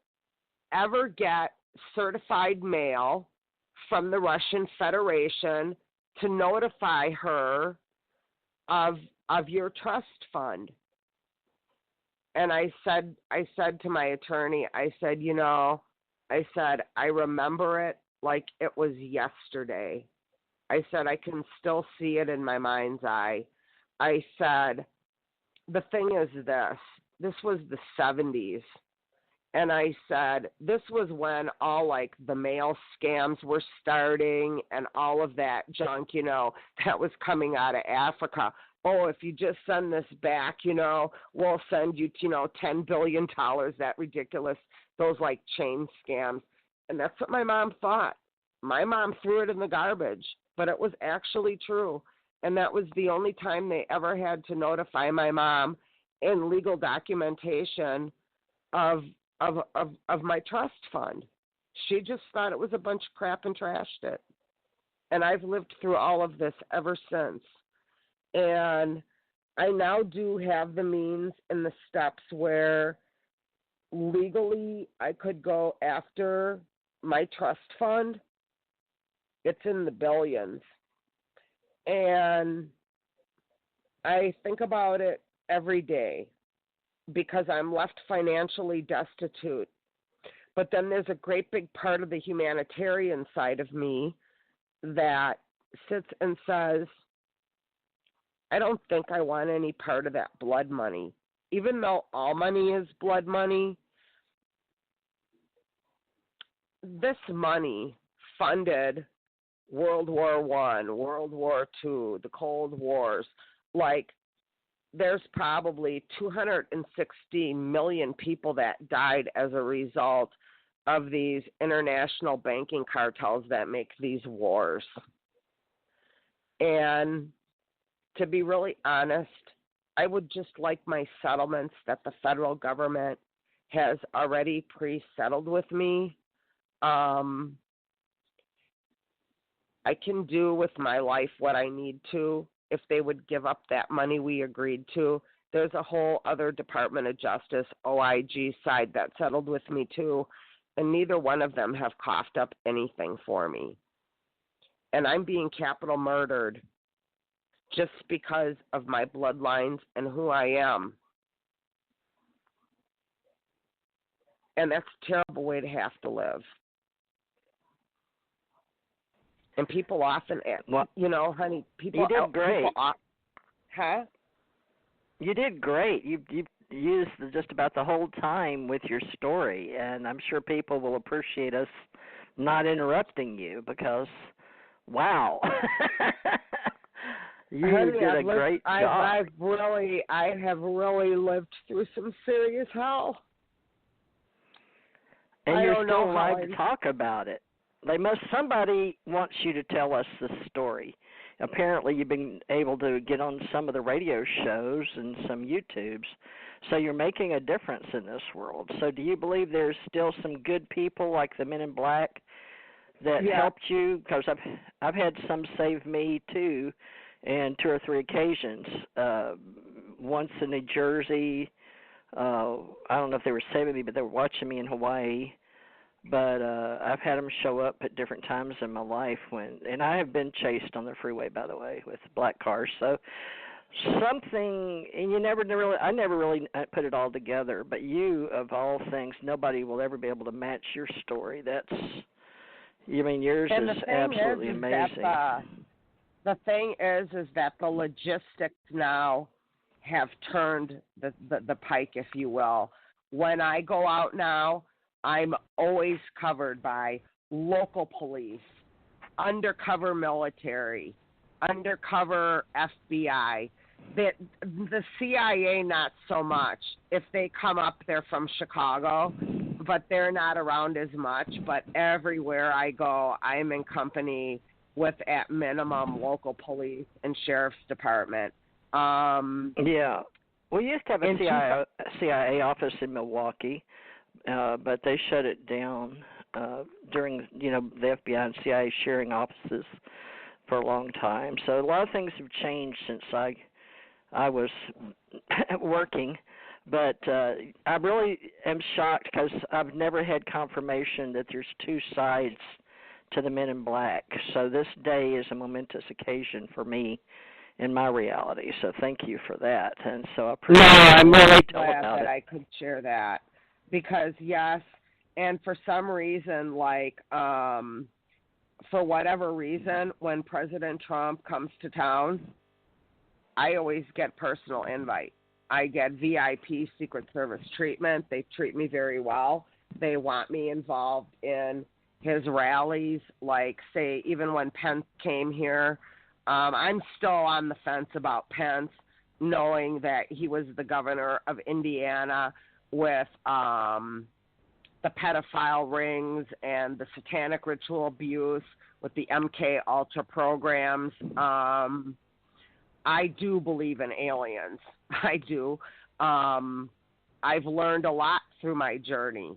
ever get certified mail from the Russian Federation to notify her of your trust fund? And I said to my attorney, I said, I remember it like it was yesterday. I said, I can still see it in my mind's eye. I said, the thing is this was the 70s. And I said, this was when all like the mail scams were starting and all of that junk, that was coming out of Africa. Oh, if you just send this back, we'll send you, $10 billion, that ridiculous, those like chain scams. And that's what my mom thought. My mom threw it in the garbage, but it was actually true. And that was the only time they ever had to notify my mom in legal documentation of my trust fund. She just thought it was a bunch of crap and trashed it. And I've lived through all of this ever since. And I now do have the means and the steps where legally I could go after my trust fund. It's in the billions. And I think about it every day because I'm left financially destitute. But then there's a great big part of the humanitarian side of me that sits and says, I don't think I want any part of that blood money. even though all money is blood money, this money funded World War I, World War II, the Cold Wars. Like, there's probably 260 million people that died as a result of these international banking cartels that make these wars. And to be really honest, I would just like my settlements that the federal government has already pre-settled with me. I can do with my life what I need to if they would give up that money we agreed to. There's a whole other Department of Justice, OIG side that settled with me too, and neither one of them have coughed up anything for me. And I'm being capital murdered just because of my bloodlines and who I am. And that's a terrible way to have to live. And people often, honey, people... You did great. Huh? You did great. You used just about the whole time with your story, and I'm sure people will appreciate us not interrupting you because, wow. You honey, did a great job. I have really lived through some serious hell. And you're still alive to talk about it. Somebody wants you to tell us the story. Apparently you've been able to get on some of the radio shows and some YouTubes, so you're making a difference in this world. So do you believe there's still some good people like the Men in Black that helped you? Because I've had some save me too, in 2 or 3 occasions. Once in New Jersey, I don't know if they were saving me, but they were watching me in Hawaii. But I've had them show up at different times in my life and I have been chased on the freeway, by the way, with black cars. So something, and I never really put it all together. But you, of all things, nobody will ever be able to match your story. Yours is absolutely amazing. The thing is that the logistics now have turned the pike, if you will. When I go out now, I'm always covered by local police, undercover military, undercover FBI. The CIA, not so much. If they come up, they're from Chicago, but they're not around as much. But everywhere I go, I'm in company with, at minimum, local police and sheriff's department. Yeah. We used to have a CIA office in Milwaukee. But they shut it down during, the FBI and CIA sharing offices for a long time. So a lot of things have changed since I was working. But I really am shocked because I've never had confirmation that there's 2 sides to the Men in Black. So this day is a momentous occasion for me in my reality. So thank you for that. And so I appreciate I'm really glad that I could share that. Because, yes, and for some reason, for whatever reason, when President Trump comes to town, I always get personal invite. I get VIP Secret Service treatment. They treat me very well. They want me involved in his rallies, say, even when Pence came here. I'm still on the fence about Pence, knowing that he was the governor of Indiana, with the pedophile rings and the satanic ritual abuse with the MK Ultra programs. I do believe in aliens. I do. I've learned a lot through my journey.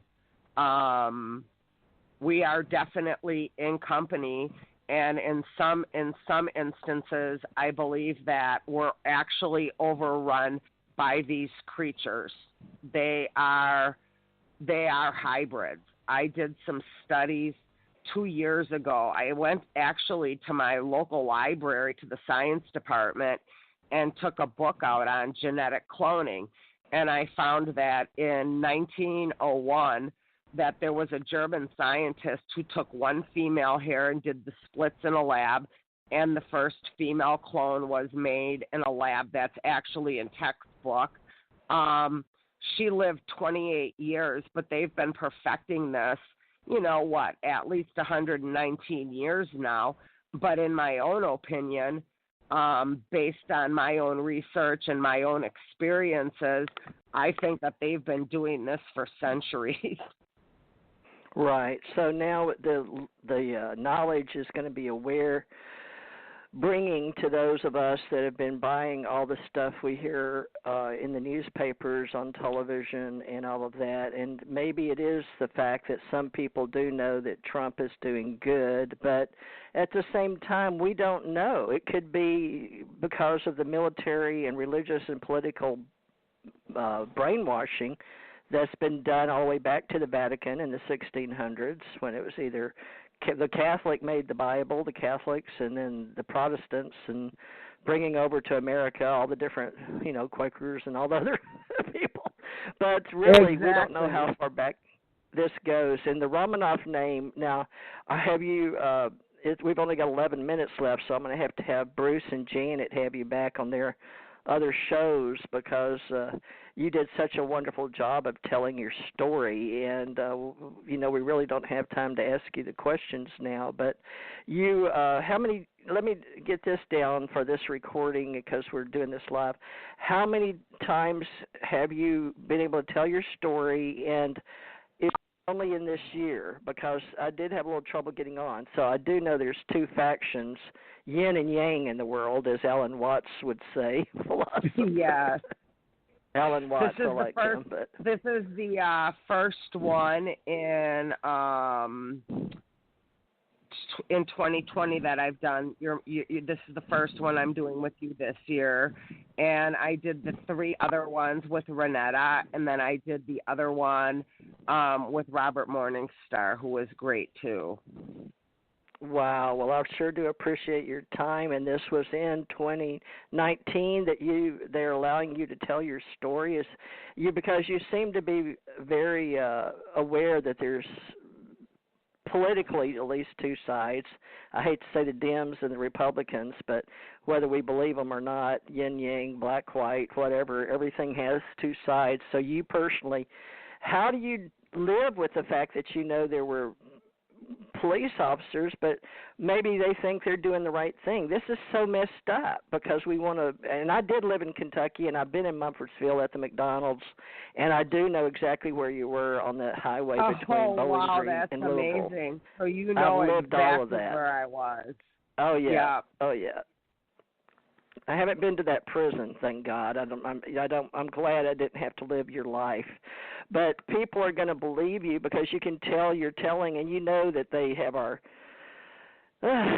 We are definitely in company, and in some instances, I believe that we're actually overrun by these creatures. They are hybrids. I did some studies 2 years ago. I went actually to my local library, to the science department, and took a book out on genetic cloning. And I found that in 1901 that there was a German scientist who took one female hair and did the splits in a lab, and the first female clone was made in a lab that's actually in textbook. She lived 28 years, but they've been perfecting this, at least 119 years now. But in my own opinion, based on my own research and my own experiences, I think that they've been doing this for centuries. Right. So now the knowledge is going to be bringing to those of us that have been buying all the stuff we hear in the newspapers, on television, and all of that. And maybe it is the fact that some people do know that Trump is doing good, but at the same time, we don't know. It could be because of the military and religious and political brainwashing that's been done all the way back to the Vatican in the 1600s, when it was either the Catholic made the Bible, the Catholics, and then the Protestants, and bringing over to America all the different, Quakers and all the other people. But really, We don't know how far back this goes. And the Romanov name, now, we've only got 11 minutes left, so I'm going to have Bruce and Janet have you back on their other shows, because you did such a wonderful job of telling your story, and we really don't have time to ask you the questions now, but let me get this down for this recording, because we're doing this live. How many times have you been able to tell your story, and it's only in this year? Because I did have a little trouble getting on, so I do know there's two factions, yin and yang in the world, as Alan Watts would say. Yes. Alan Watts, I like him. But this is the first one in 2020 that I've done. This is the first one I'm doing with you this year, and I did the 3 other ones with Renetta, and then I did the other one with Robert Morningstar, who was great too. Wow. Well, I sure do appreciate your time, and this was in 2019 that they're allowing you to tell your story. Because you seem to be very aware that there's politically at least two sides. I hate to say the Dems and the Republicans, but whether we believe them or not, yin yang, black white, whatever, everything has two sides. So you personally, how do you live with the fact that there were police officers, but maybe they think they're doing the right thing? This is so messed up, because we want to, and I did live in Kentucky, and I've been in Mumfordsville at the McDonald's, and I do know exactly where you were on that highway between Bowling Green and Louisville. Wow, that's amazing. So I've lived exactly all of that. where I was. Oh, yeah. Yeah. Oh, yeah. I haven't been to that prison, thank God. I'm glad I didn't have to live your life. But people are going to believe you, because you can tell you're telling, and that they have our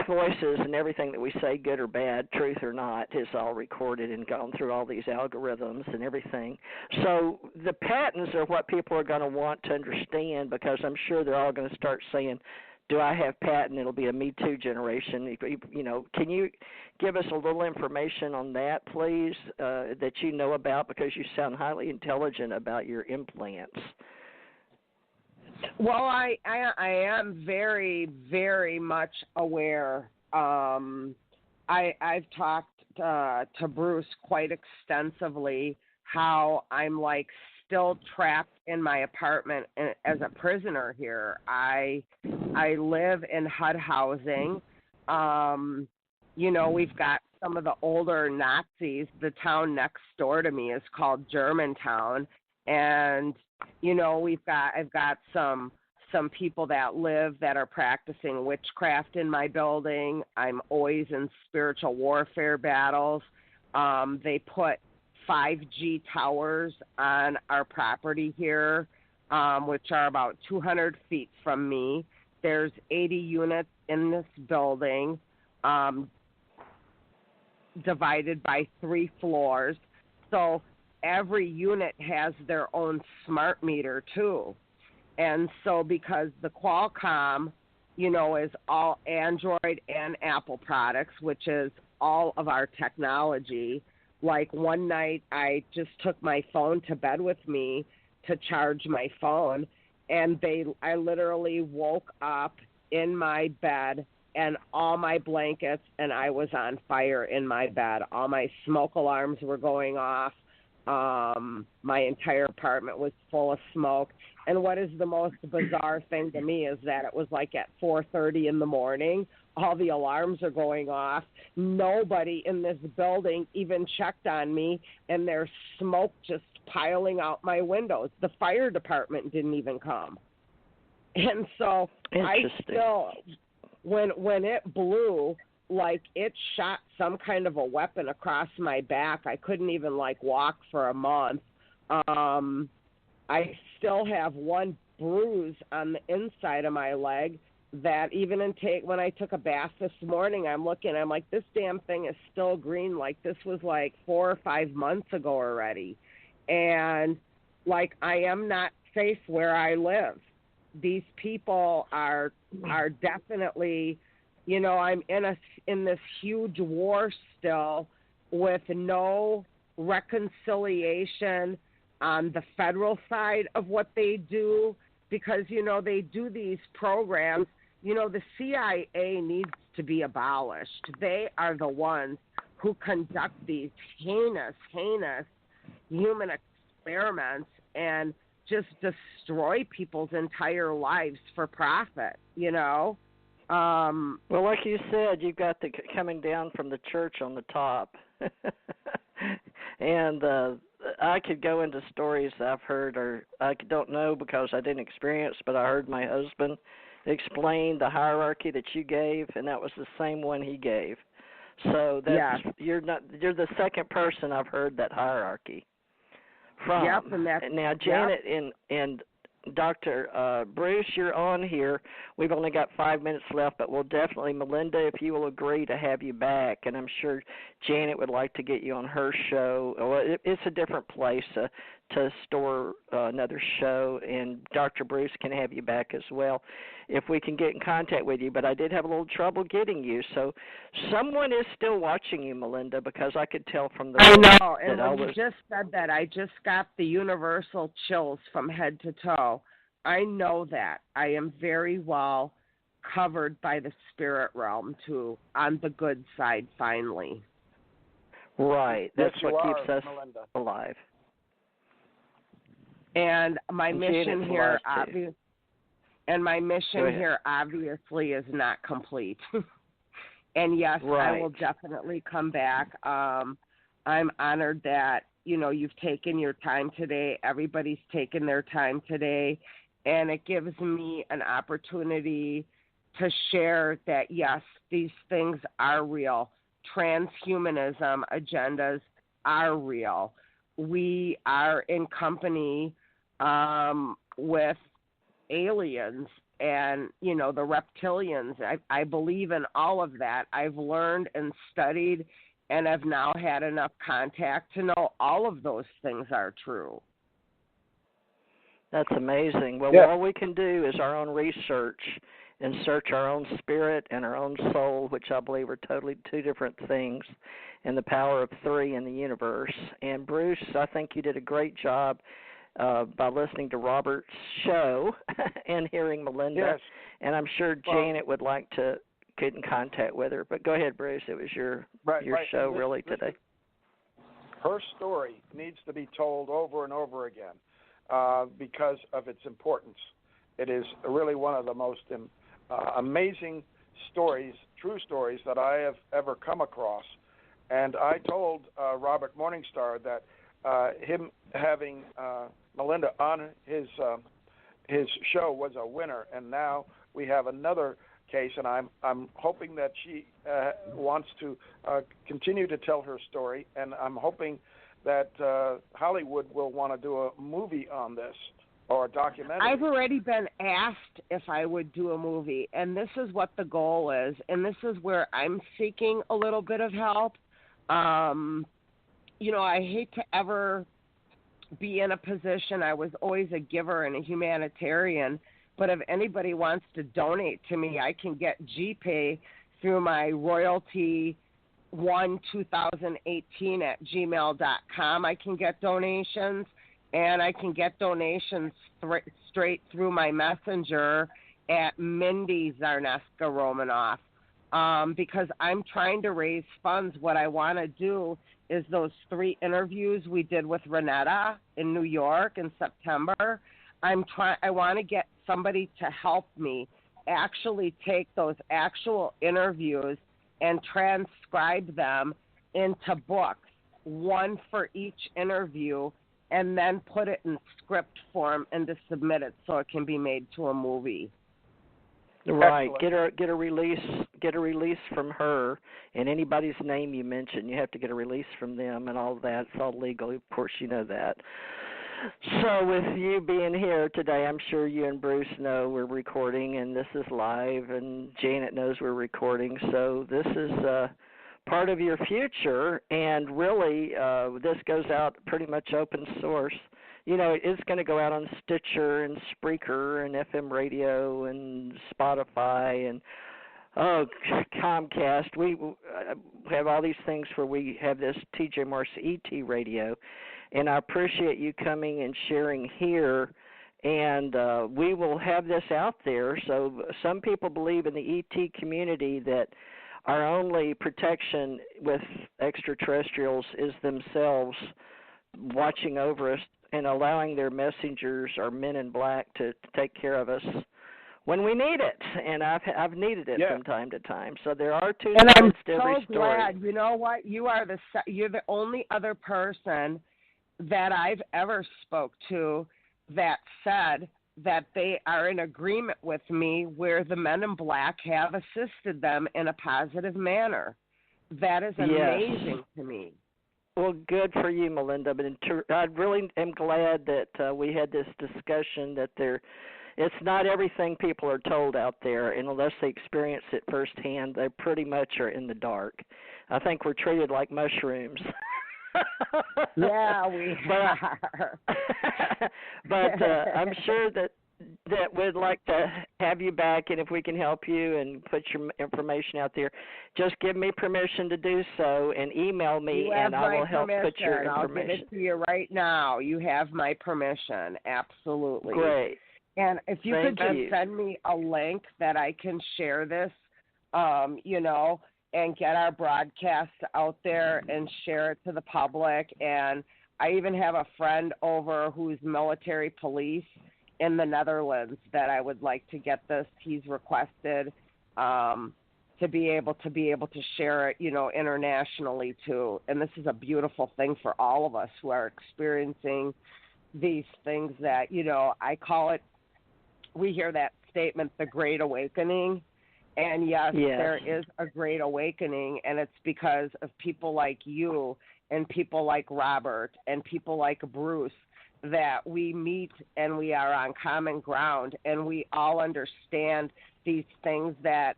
voices, and everything that we say, good or bad, truth or not, is all recorded and gone through all these algorithms and everything. So the patents are what people are going to want to understand, because I'm sure they're all going to start saying, do I have patent? It'll be a Me Too generation. Can you give us a little information on that, please, that you know about, because you sound highly intelligent about your implants? Well, I am very, very much aware. I've talked to Bruce quite extensively how I'm still trapped in my apartment as a prisoner here. I live in HUD housing. We've got some of the older Nazis. The town next door to me is called Germantown, and I've got some people that are practicing witchcraft in my building. I'm always in spiritual warfare battles. They put 5G towers on our property here, which are about 200 feet from me. There's 80 units in this building, divided by 3 floors. So every unit has their own smart meter too. And so because the Qualcomm, is all Android and Apple products, which is all of our technology. One night I just took my phone to bed with me to charge my phone, and I literally woke up in my bed, and all my blankets, and I was on fire in my bed. All my smoke alarms were going off. My entire apartment was full of smoke. And what is the most bizarre thing to me is that it was like at 4:30 in the morning. All the alarms are going off. Nobody in this building even checked on me, and there's smoke just piling out my windows. The fire department didn't even come. And so I still, when it blew, like it shot some kind of a weapon across my back. I couldn't even like walk for a month. I still have one bruise on the inside of my leg that even when I took a bath this morning, I'm like, this damn thing is still green. Like this was like 4 or 5 months ago already. And like, I am not safe where I live. These people are definitely, you know, I'm in this huge war still with no reconciliation on the federal side of what they do, because, you know, they do these programs. You know, the CIA needs to be abolished. They are the ones who conduct these heinous human experiments and just destroy people's entire lives for profit, you know? Well, like you said, you've got the coming down from the church on the top. And I could go into stories I've heard, or I don't know because I didn't experience, but I heard my husband explain the hierarchy that you gave, and that was the same one he gave. So that's, you're the second person I've heard that hierarchy from. Yep, and now Janet and Dr. Bruce, you're on here. We've only got 5 minutes left, but we'll definitely, Melinda, if you will agree to have you back, and I'm sure Janet would like to get you on her show. Well, it's a different place to store another show, and Dr. Bruce can have you back as well if we can get in contact with you. But I did have a little trouble getting you, so someone is still watching you, Melinda, because I could tell from the I know, and when you just said that, I just got the universal chills from head to toe. I know that. I am very well covered by the spirit realm, too, on the good side, finally. Right. That's yes, what keeps us Melinda. alive. And my mission here, obviously is not complete. And yes, right. I will definitely come back. I'm honored that, you know, you've taken your time today. Everybody's taken their time today. And it gives me an opportunity to share that, yes, these things are real. Transhumanism agendas are real. We are in company with aliens and, you know, the reptilians. I believe in all of that. I've learned and studied and have now had enough contact to know all of those things are true. That's amazing. Well, all we can do is our own research and search our own spirit and our own soul, which I believe are totally two different things, and the power of three in the universe. And Bruce, I think you did a great job by listening to Robert's show and hearing Melinda. Yes. And I'm sure Janet would like to get in contact with her. But go ahead, Bruce. It was your show really today. Her story needs to be told over and over again because of its importance. It is really one of the most amazing stories, true stories, that I have ever come across. And I told Robert Morningstar that him having Melinda on his show was a winner, and now we have another case, and I'm hoping that she wants to continue to tell her story, and I'm hoping that Hollywood will want to do a movie on this or a documentary. I've already been asked if I would do a movie, and this is what the goal is, and this is where I'm seeking a little bit of help. You know, I hate to ever be in a position. I was always a giver and a humanitarian, but if anybody wants to donate to me, I can get GPay through my royalty12018@gmail.com. I can get donations, and I can get donations straight through my messenger at Mindy Czarneska Romanov. because I'm trying to raise funds. What I want to do is those 3 interviews we did with Renetta in New York in September. I want to get somebody to help me actually take those actual interviews and transcribe them into books, one for each interview, and then put it in script form and to submit it so it can be made to a movie. Right. Excellent. Get a release from her, and anybody's name you mention, you have to get a release from them and all that. It's all legal. Of course, you know that. So with you being here today, I'm sure you and Bruce know we're recording, and this is live, and Janet knows we're recording. So this is part of your future, and really this goes out pretty much open source. You know, it's going to go out on Stitcher and Spreaker and FM radio and Spotify and Comcast. We have all these things where we have this TJ Morris ET radio, and I appreciate you coming and sharing here. And we will have this out there. So some people believe in the ET community that our only protection with extraterrestrials is themselves watching over us and allowing their messengers or men in black to take care of us when we need it. And I've needed it from time to time. So there are two sides to every story. And I'm so glad. You know what? You're the only other person that I've ever spoke to that said that they are in agreement with me where the men in black have assisted them in a positive manner. That is amazing to me. Well, good for you, Melinda. But I really am glad that we had this discussion that it's not everything people are told out there, and unless they experience it firsthand, they pretty much are in the dark. I think we're treated like mushrooms. Yeah, we are. But I'm sure that we'd like to have you back, and if we can help you and put your information out there, just give me permission to do so and email me, and I will help put your information. I'll give it to you right now. You have my permission. Absolutely. Great. And if you could just send me a link that I can share this, and get our broadcast out there and share it to the public. And I even have a friend over who's military police in the Netherlands that I would like to get this. He's requested to be able to share it, internationally too. And this is a beautiful thing for all of us who are experiencing these things that, I call it, we hear that statement, the Great Awakening. And yes, there is a great awakening, and it's because of people like you and people like Robert and people like Bruce that we meet and we are on common ground, and we all understand these things that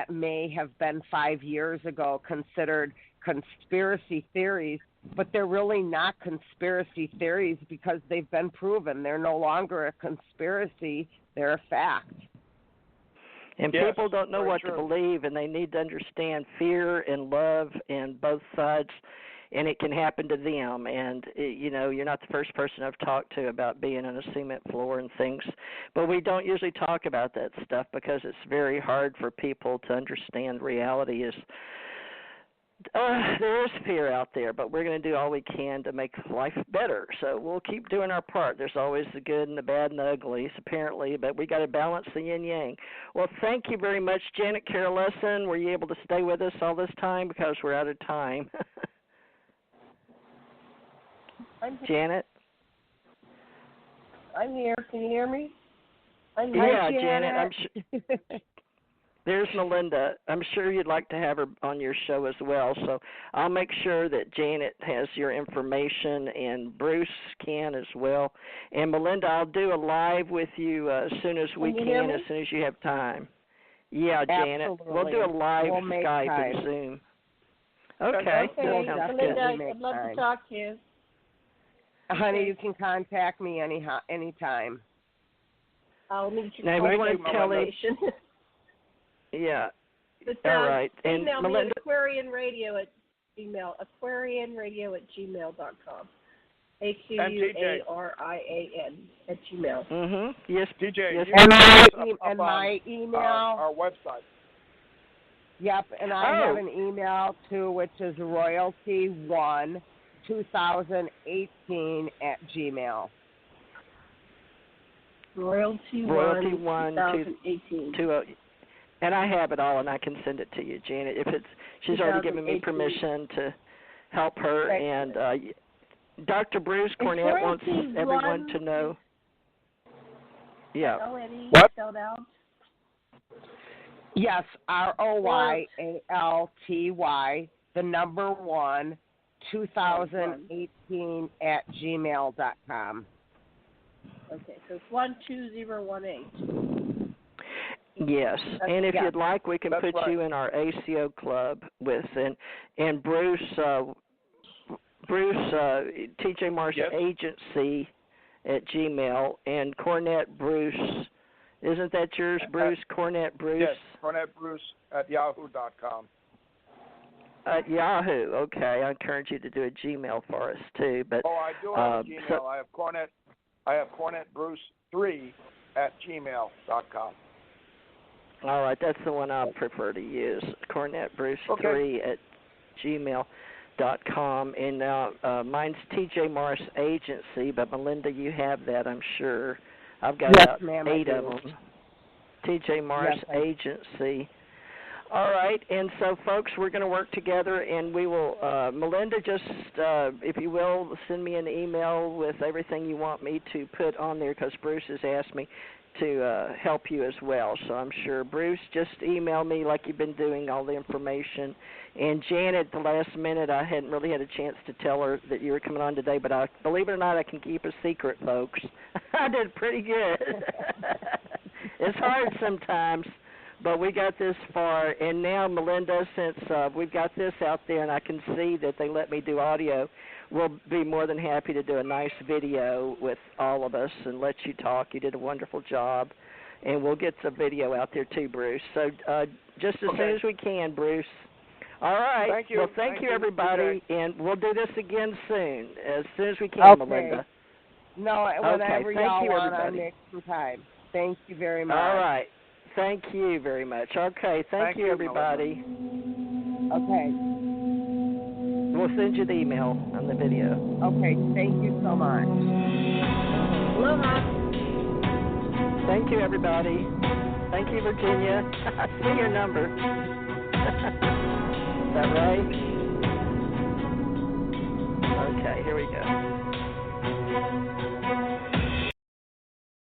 may have been 5 years ago considered conspiracy theories, but they're really not conspiracy theories because they've been proven. They're no longer a conspiracy, they're a fact. And people don't know what to believe, and they need to understand fear and love and both sides, and it can happen to them. And, you're not the first person I've talked to about being on a cement floor and things, but we don't usually talk about that stuff because it's very hard for people to understand reality is there is fear out there, but we're going to do all we can to make life better. So we'll keep doing our part. There's always the good and the bad and the uglies, apparently, but we got to balance the yin-yang. Well, thank you very much, Janet Carol Lessin. Were you able to stay with us all this time because we're out of time? Janet? I'm here. Can you hear me? I'm here. Yeah, Janet. I'm sure. There's Melinda. I'm sure you'd like to have her on your show as well, so I'll make sure that Janet has your information and Bruce can as well. And Melinda, I'll do a live with you as soon as we can, as soon as you have time. Yeah, Janet. Absolutely. We'll do a live Skype and Zoom. Okay. Melinda, I'd love to talk to you. Honey, you can contact me anytime. I'll need your information. Yeah. But, all right. And email Melinda, me at aquarianradio@gmail.com. aquarian@gmail. Mm-hmm. Yes, DJ. Yes. And my email. Our website. Yep, and I have an email too, which is royalty12018 @gmail. Royalty1 2018. And I have it all, and I can send it to you, Janet. She's already given me permission to help her, and Dr. Bruce Cornet wants everyone to know. Yeah. What? Spelled out? Yes, ROYALTY, the number 1, 2018 @gmail.com. Okay, so it's 12018. Yes, and if you'd like, we can put you in our ACO club with and Bruce TJ Morris Agency @gmail, and Cornet Bruce. Isn't that yours, Bruce? Cornet Bruce? Yes, Cornet Bruce @yahoo.com. At Yahoo, okay. I encourage you to do a Gmail for us too. But I do have a Gmail. I have Cornet Bruce 3 @gmail.com. All right, that's the one I prefer to use. Cornet Bruce 3 @gmail.com, and mine's TJ Morris Agency. But Melinda, you have that, I'm sure. I've got about 8 of them. TJ Morris Agency. All right, and so, folks, we're going to work together, and we will, Melinda, just, if you will, send me an email with everything you want me to put on there, because Bruce has asked me to help you as well. So I'm sure, Bruce, just email me like you've been doing, all the information. And Janet, at the last minute, I hadn't really had a chance to tell her that you were coming on today, but believe it or not, I can keep a secret, folks. I did pretty good. It's hard sometimes, but we got this far. And now, Melinda, since we've got this out there and I can see that they let me do audio, we'll be more than happy to do a nice video with all of us and let you talk. You did a wonderful job. And we'll get some video out there too, Bruce. So just as soon as we can, Bruce. All right. Thank you. Well, thank you, everybody. And we'll do this again soon, as soon as we can, Melinda. No, whenever y'all want, I make some time. Thank you very much. All right. Thank you very much. Okay. Thank you, everybody. Melinda. Okay. We'll send you the email on the video. Okay. Thank you so much. Aloha. Thank you, everybody. Thank you, Virginia. I see your number. Is that right? Okay, here we go.